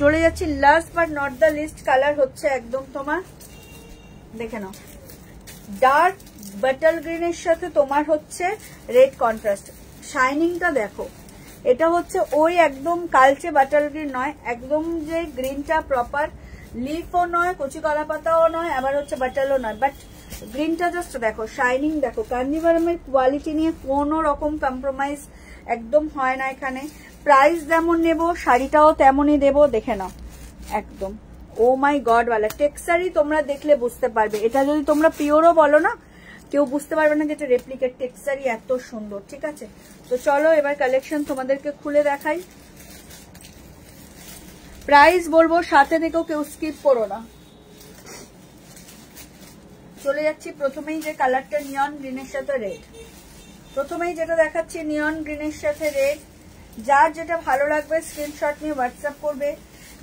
চলে যাচ্ছি last but not the least colour হচ্ছে একদম তোমার দেখে নাও ডার্ক বাটল গ্রিনের সাথে তোমার হচ্ছে রেড কন্ট্রাস্ট। শাইনিংটা দেখো, এটা হচ্ছে ওই একদম কালচে বাটল গ্রিন নয়, একদম যে গ্রিনটা প্রপার লিফও নয়, কচি কলা পাতাও নয়, আবার হচ্ছে বাটলও নয়, বাট গ্রিনটা জাস্ট দেখো, শাইনিং দেখো। কাঞ্জিভারমের কোয়ালিটি নিয়ে কোনো রকম কম্প্রোমাইজ একদম হয় না এখানে। প্রাইস যেমন নেব শাড়িটাও তেমনই দেবো, দেখে নাও একদম। ও মাই গড ওয়ালা টেক্সচারই তোমরা দেখলে বুঝতে পারবে, এটা যদি তোমরা পিওরও বলো না কেউ বুঝতে পারবে না যে এটা রেপ্লিকেট, টেক্সচারই এত সুন্দর। ঠিক আছে, তো চলো এবার কালেকশন তোমাদেরকে খুলে দেখাই। প্রাইস বলবো, সাথে থেকেও কেউ স্কিপ করো না। চলে যাচ্ছি প্রথমেই যে কালারটা নিয়ন গ্রিনের সাথে রেড, প্রথমেই যেটা দেখাচ্ছি নিয়ন গ্রিনের সাথে রেড। যার যেটা ভালো লাগবে স্ক্রিনশট নিয়ে হোয়াটসঅ্যাপ করবে।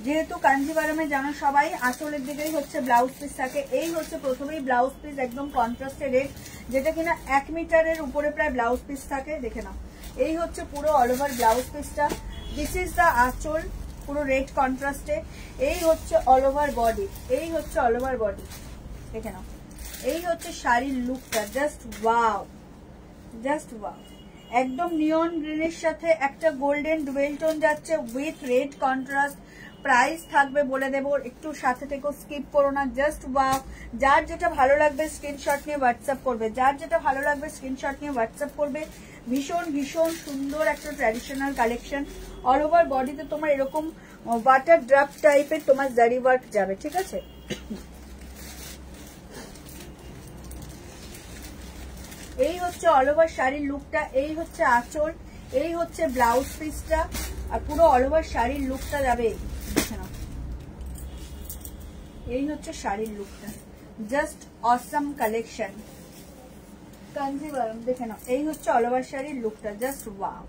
যেহেতু কাঞ্জিভারমে জানো সবাই আঁচলের দিকেই হচ্ছে ব্লাউজ পিস থাকে, এই হচ্ছে প্রথমেই ব্লাউজ পিস একদম কন্ট্রাস্টে রেড, যেটা কিনা 1 মিটারের উপরে প্রায় ব্লাউজ পিস থাকে। দেখে নাও এই হচ্ছে পুরো অল ওভার ব্লাউজ পিসটা। দিস ইজ দ্য আঁচল পুরো রেড কন্ট্রাস্টে। এই হচ্ছে অল ওভার বডি, এই হচ্ছে অল ওভার বডি, দেখে নাও। এই হচ্ছে শাড়ির লুকটা, জাস্ট ওয়াও, জাস্ট ওয়াও। একদম নিয়ন গ্রিনের সাথে একটা গোল্ডেন ডুয়েল টোন যাচ্ছে উইথ রেড কন্ট্রাস্ট। প্রাইস থাকবে বলে দেবো, একটু সাথে থেকেও স্কিপ করো না, জাস্ট ওয়াও। যার যেটা ভালো লাগবে স্ক্রিনশট নিয়ে হোয়াটসঅ্যাপ করবে, যার যেটা ভালো লাগবে স্ক্রিনশট নিয়ে হোয়াটসঅ্যাপ করবে। ভীষণ ভীষণ সুন্দর একটা ট্র্যাডিশনাল কালেকশন। অল ওভার বডিতে তোমার এরকম ওয়াটার ড্রপ টাইপের তোমার জারি ওয়ার্ক যাবে। ঠিক আছে, এই হচ্ছে অল ওভার শাড়ির লুকটা, এই হচ্ছে আঁচল, এই হচ্ছে ব্লাউজ পিসটা, আর পুরো অল ওভার শাড়ির লুকটা যাবে। দেখে নাও এই হচ্ছে শাড়ির লুকটা, জাস্ট অসাম কালেকশন কাঞ্জিভারম। দেখে নাও এই হচ্ছে অল ওভার শাড়ির লুকটা, just wow,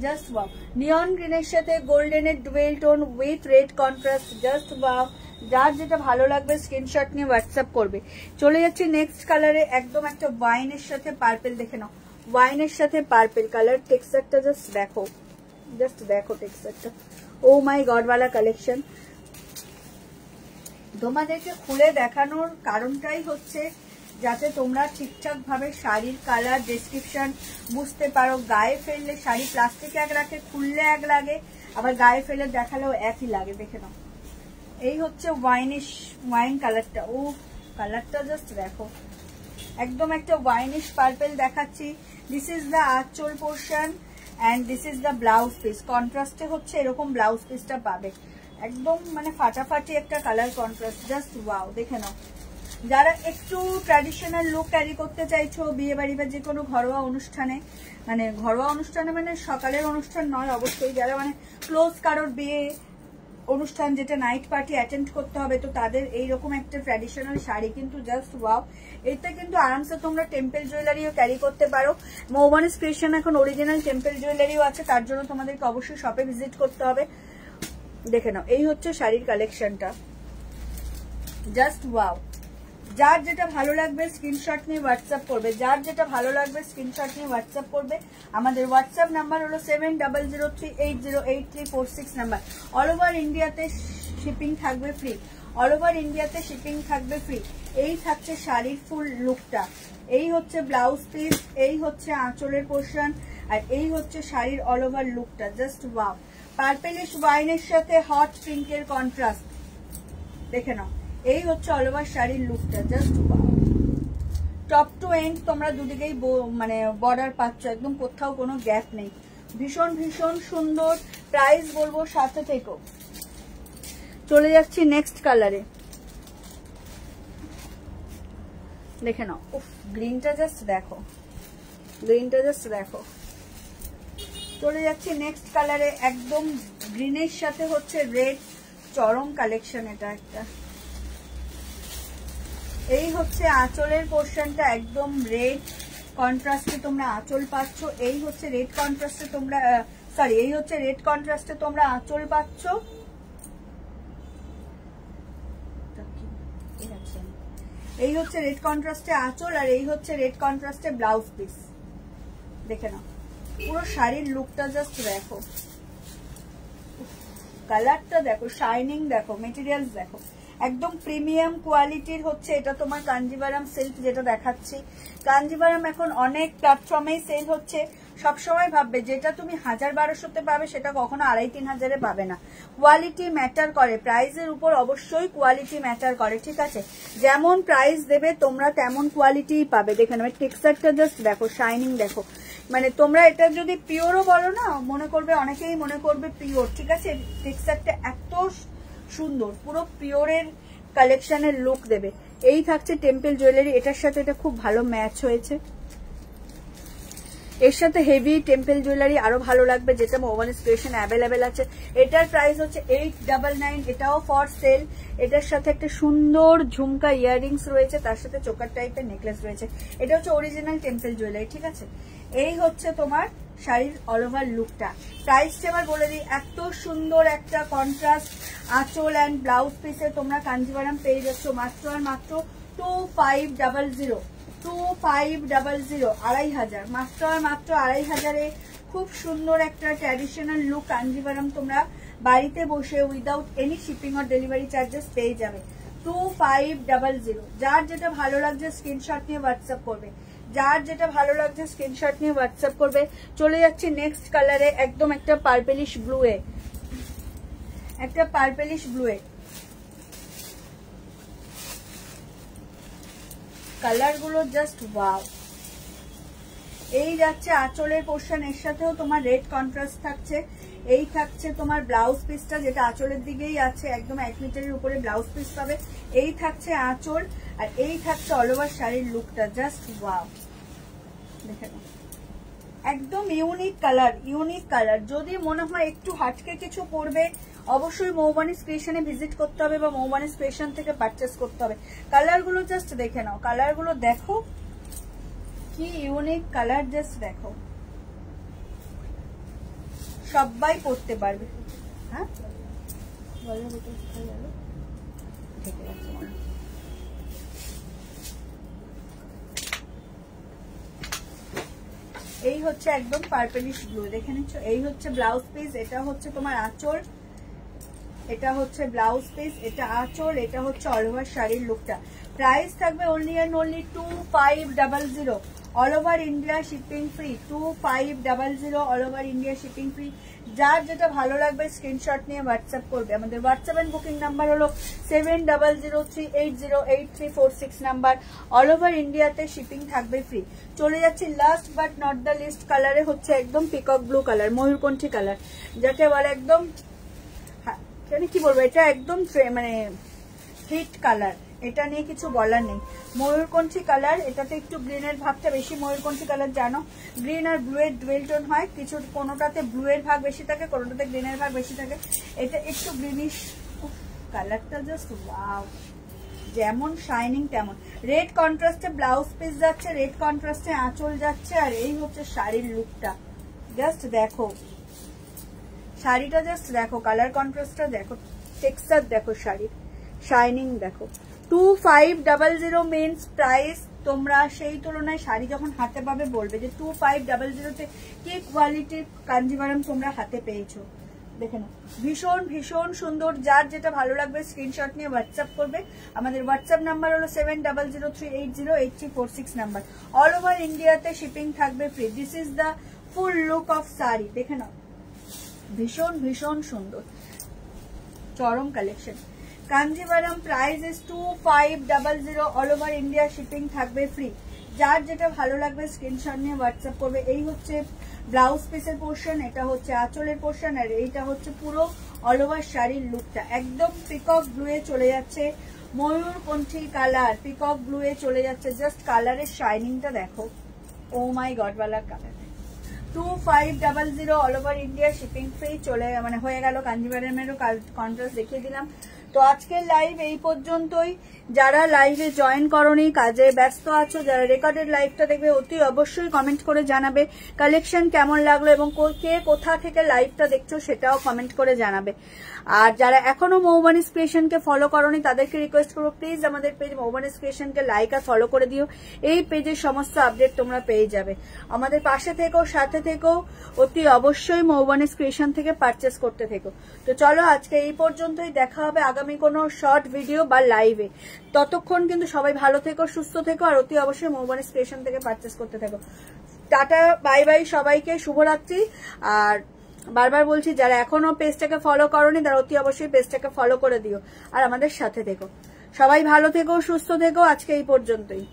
just wow. Neon গ্রিনের সাথে গোল্ডেনের dual tone with red contrast, just wow. যার যেটা ভালো লাগবে স্ক্রিনশট নিয়ে হোয়াটসঅ্যাপ করবে। চলে যাচ্ছে নেক্সট কালারে, একদম একটা ওয়াইনের সাথে পার্পেল। দেখে নাও ওয়াইনের সাথে পার্পেল কালার, টেক্সচারটা জাস্ট দেখো, জাস্ট দেখো টেক্সচারটা। ও মাই গড ওয়ালা কালেকশন। তোমাদেরকে খুলে দেখানোর কারণটাই হচ্ছে যাতে তোমরা ঠিকঠাক ভাবে শাড়ির কালার ডেসক্রিপশন বুঝতে পারো। গায়ে ফেললে শাড়ি প্লাস্টিক এক রাখে, খুললে এক লাগে, আবার গায়ে ফেলে দেখালেও একই লাগে। দেখে নাও এই হচ্ছে ওয়াইনিশ ওয়াইন কালারটা, ও কালারটা জাস্ট দেখো, একদম একটা ওয়াইনিশ পার্পেল দেখাচ্ছি। দিস ইজ দ্য আঁচল portion and this is the blouse piece. কন্ট্রাস্টে হচ্ছে এরকম ব্লাউজ পিসটা পাবে, একদম মানে ফাটাফাটি একটা কালার কন্ট্রাস্ট, জাস্ট ওয়াও। দেখে নাও যারা একটু ট্র্যাডিশনাল লুক ক্যারি করতে চাইছো বিয়ে বাড়ি বা যে কোনো ঘরোয়া অনুষ্ঠানে, মানে ঘরোয়া অনুষ্ঠানে মানে সকালের অনুষ্ঠান নয় অবশ্যই, যারা মানে ক্লোজ কারোর বিয়ে অনুষ্ঠান যেটা নাইট পার্টি অ্যাটেন্ড করতে হবে, তো তাদের এইরকম একটা ট্র্যাডিশনাল শাড়ি কিন্তু জাস্ট ওয়াও। এটা কিন্তু আরামসে তোমরা টেম্পল জুয়েলারিও ক্যারি করতে পারো। মৌবানিস ক্রিয়েশন এখন অরিজিনাল টেম্পল জুয়েলারিও আছে, তার জন্য তোমাদেরকে অবশ্যই শপে ভিজিট করতে হবে। দেখে নাও এই হচ্ছে শাড়ির কালেকশনটা, জাস্ট ওয়াও। যার যেটা ভালো লাগবে স্ক্রিনশট নিয়ে হোয়াটসঅ্যাপ করবে, যার যেটা ভালো লাগবে স্ক্রিনশট নিয়ে হোয়াটসঅ্যাপ করবে। আমাদের হোয়াটসঅ্যাপ নাম্বার হলো 7003808346 নাম্বার। অল ওভার ইন্ডিয়াতে শিপিং থাকবে ফ্রি, অল ওভার ইন্ডিয়াতে শিপিং থাকবে ফ্রি। এই থাকছে শাড়ির ফুল লুকটা, এই হচ্ছে ব্লাউজ পিস, এই হচ্ছে আঁচলের পোর্শন, আর এই হচ্ছে শাড়ির অল ওভার লুকটা, জাস্ট ওয়াও। পার্পেলিশ ওয়াইনের সাথে হট পিঙ্কের কন্ট্রাস্ট, দেখে নাও এই হচ্ছে অল ওভার শাড়ির লুকটা, just wow. Top to end তোমরা দুদিকেই মানে বর্ডার পাচ্ছ, একদম কোথাও কোনো গ্যাপ নেই। ভীষণ ভীষণ সুন্দর। প্রাইস বলবো সাথে থেকেও। চলে যাচ্ছি নেক্সট কালারে, দেখে নাও উফ গ্রিনটা জাস্ট দেখো, গ্রিনটা জাস্ট দেখো। চলে যাচ্ছি নেক্সট কালারে, একদম গ্রিনের সাথে হচ্ছে রেড, চরম কালেকশন এটা একটা। এই হচ্ছে আঁচলের পোর্শনটা, একদম রেড কন্ট্রাস্টে তোমরা আঁচল পাচ্ছ। এই হচ্ছে রেড কন্ট্রাস্টে তোমরা এই হচ্ছে রেড কন্ট্রাস্টে তোমরা আঁচল পাচ্ছ। এই হচ্ছে রেড কন্ট্রাস্টে আঁচল, আর এই হচ্ছে রেড কন্ট্রাস্টে ব্লাউজ পিস। দেখে নাও পুরো শাড়ির লুকটা জাস্ট দেখো, কালারটা দেখো, শাইনিং দেখো, মেটেরিয়ালস দেখো, একদম প্রিমিয়াম কোয়ালিটির হচ্ছে এটা তোমার কাঞ্জিভারাম সিল্ক যেটা দেখাচ্ছি। কাঞ্জিভারাম এখন অনেক প্ল্যাটফর্মেই সেল হচ্ছে। সবসময় ভাববে যেটা তুমি 1000-1200-তে পাবে সেটা কখনো 2500-3000-এ পাবে না। কোয়ালিটি ম্যাটার করে, প্রাইসের উপর অবশ্যই কোয়ালিটি ম্যাটার করে, ঠিক আছে? যেমন প্রাইস দেবে তোমরা তেমন কোয়ালিটিই পাবে। দেখে নেবে টেক্সচারটা জাস্ট দেখো, শাইনিং দেখো, মানে তোমরা এটা যদি পিওরও বলো না, মনে করবে, অনেকেই মনে করবে পিওর, ঠিক আছে? টেক্সচারটা এত সুন্দর, পুরো পিওরের কালেকশনের লুক দেবে। এই থাকছে টেম্পল জুয়েলারি, এটার সাথে এটা খুব ভালো ম্যাচ হয়েছে। এর সাথে হেভি টেম্পল জুয়েলারি আরো ভালো লাগবে, যেটা মোবাইল ক্রিয়েশন অ্যাভেলেবেল আছে। এটার প্রাইস হচ্ছে 899, এটাও ফর সেল। এটার সাথে একটা সুন্দর ঝুমকা ইয়াররিংস রয়েছে, তার সাথে চোকার টাইপের নেকলেস রয়েছে। এটা হচ্ছে অরিজিনাল টেম্পল জুয়েলারি, ঠিক আছে? এই হচ্ছে তোমার শাড়ির অল ওভার লুকটা। প্রাইসটা এবার বলে দিই, এত সুন্দর একটা কন্ট্রাস্ট আঁচল অ্যান্ড ব্লাউজ পিসে তোমরা কাঞ্জিভারাম পেয়ে যাচ্ছ মাত্র আর মাত্র 2500, 2500, 2500, মাত্র আর মাত্র 2500-এ খুব সুন্দর একটা ট্র্যাডিশনাল লুক কাঞ্জিভারাম তোমরা বাড়িতে বসে without any shipping or delivery charges পেয়ে যাবে। 2500। যার যেটা ভালো লাগছে স্ক্রিনশট নিয়ে হোয়াটসঅ্যাপ করবে, যার যেটা ভালো লাগছে স্ক্রিনশট নিয়ে হোয়াটসঅ্যাপ করবে। চলে যাচ্ছে নেক্সট কালারে, একদম একটা পার্পেলিশ ব্লুয়ে, একটা পার্পেলিশ ব্লুয়ে। কালার গুলো জাস্ট ওয়াও। এই যাচ্ছে আঁচলের পোর্শন, এর সাথেও তোমার রেড কন্ট্রাস্ট থাকছে। এই থাকছে তোমার ব্লাউজ পিসটা, যেটা আঁচলের দিকেই আছে, একদম 1 মিটারের উপরে ব্লাউজ পিস পাবে। এই থাকছে আঁচল, আর এই থাকছে অল ওভার শাড়ির লুকটা, জাস্ট ওয়াও। দেখে নাও, একদম ইউনিক কালার, ইউনিক কালার। যদি মনে হয় একটু হাটকে কিছু পড়বে, অবশ্যই মৌবানিস ক্রিয়েশনে ভিজিট করতে হবে বা মৌবানিস ক্রিয়েশন থেকে পারচেস করতে হবে। কালারগুলো জাস্ট দেখে নাও, কালারগুলো দেখো কি ইউনিক কালার, জাস্ট দেখো, সবাই পড়তে পারবে। হ্যাঁ এই হচ্ছে একদম পার্পলিশ ব্লু, দেখে নিচ্ছ? এই হচ্ছে ব্লাউজ পিস, এটা হচ্ছে তোমার আঁচল, এটা হচ্ছে ব্লাউজ পিস, এটা আঁচল, এটা হচ্ছে অল ওভার শাড়ির লুকটা। প্রাইস থাকবে only and only 2500, all over India shipping free. 2500, all over India shipping free. যার যেটা ভালো লাগবে স্ক্রিনশট নিয়ে হোয়াটসঅ্যাপ করবে। আমাদের হোয়াটসঅ্যাপ এন্ড বুকিং নাম্বার হলো 7003808346 নাম্বার। অল ওভার ইন্ডিয়াতে শিপিং থাকবে ফ্রি। চলে যাচ্ছি last but not the least কালারে, হচ্ছে একদম পিকক ব্লু কালার, ময়ূরকণ্ঠী কালার যাকে বলে, একদম কি বলবো, এটা একদম মানে হিট কালার, এটা নিয়ে কিছু বলার নেই। ময়ূরকণ্ঠী কালার, এটাতে একটু গ্রিনের ভাবটা বেশি। ময়ূরকণ্ঠী কালার জানো গ্রিন আর ব্লু এর ডুয়েল টোন হয়, কিছু কোনোটাতে ব্লু এর ভাগ বেশি থাকে, কোনোটাতে গ্রিনের ভাগ বেশি থাকে। এটা একটু গ্রিনিশ কালারটা, জাস্ট ওয়াও, যেমন শাইনিং তেমন। রেড কন্ট্রাস্টে ব্লাউজ পিস যাচ্ছে, রেড কন্ট্রাস্টে আঁচল যাচ্ছে, আর এই হচ্ছে শাড়ির লুকটা, জাস্ট দেখো শাড়িটা, জাস্ট দেখো কালার কন্ট্রাস্টটা দেখো, টেক্সচার দেখো, শাড়ির শাইনিং দেখো। 2500 মিনস প্রাইস তোমরা সেই তুলনায় শাড়ি যখন হাতে পাবে বলবে যে 2500-তে কি কোয়ালিটির কাঞ্জিভারাম তোমরা হাতে পেয়েছো। দেখে নাও, ভীষণ ভীষণ সুন্দর। যার যেটা ভালো লাগবে স্ক্রিনশট নিয়ে হোয়াটসঅ্যাপ করবে। আমাদের হোয়াটসঅ্যাপ নাম্বার হলো 7003808346 নাম্বার। অল ওভার ইন্ডিয়াতে শিপিং থাকবে free. This is the full look of sari. দেখে নাও, ভীষণ ভীষণ সুন্দর, চরম collection. Kanjivaram price is 2500, all over India shipping থাকবে ফ্রি। যার যেটা ভালো লাগবে স্ক্রিনশট নিয়ে হোয়াটসঅ্যাপ করবে। এই হচ্ছে ব্লাউজ পিসের পোর্শন, এটা হচ্ছে আঁচলের পোর্শন, আর এইটা হচ্ছে পুরো অল ওভার শাড়ির লুকটা। একদম পিকক ব্লুয়ে চলে যাচ্ছে, ময়ূরকণ্ঠী কালার পিকক ব্লুয়ে চলে যাচ্ছে। জাস্ট কালারের শাইনিংটা দেখো, ও মাই গড ওয়ালা colour. 2500, all over India shipping free চলে মানে হয়ে গেল। কাঞ্জিভারামেরও কন্ট্রাস্ট দেখিয়ে দিলাম। তো আজকের লাইভ এই পর্যন্তই। যারা লাইভে জয়েন করনি, কাজে ব্যস্ত আছো, যারা রেকর্ডেড লাইভটা দেখবে অতি অবশ্যই কমেন্ট করে জানাবে কালেকশন কেমন লাগলো এবং কে কোথা থেকে লাইভটা দেখছো সেটাও কমেন্ট করে জানাবে। আর যারা এখনো মৌবানিস ক্রিয়েশনকে ফলো করনি তাদেরকে রিকোয়েস্ট করবো প্লিজ আমাদের পেজ মৌবানিস ক্রিয়েশনকে লাইক আর ফলো করে দিও। এই পেজের সমস্ত আপডেট তোমরা পেয়ে যাবে। আমাদের পাশে থেকো, সাথে থেকো, অতি অবশ্যই মৌবানিস ক্রিয়েশন থেকে পারচেস করতে থেকো। তো চলো আজকে এই পর্যন্তই, দেখা হবে আগামী কোনো শর্ট ভিডিও বা লাইভে। ততক্ষণ কিন্তু সবাই ভালো থেকো, সুস্থ থেকো আর অতি অবশ্যই মৌবানিস ক্রিয়েশন থেকে পারচেস করতে থেকো। টাটা, বাই বাই সবাইকে, শুভরাত্রি। আর বারবার বলছি যারা এখনো পেজটাকে ফলো করনি তারা অতি অবশ্যই পেজটাকে ফলো করে দিও আর আমাদের সাথে থেকো। সবাই ভালো থেকো, সুস্থ থেকো, আজকে এই পর্যন্তই।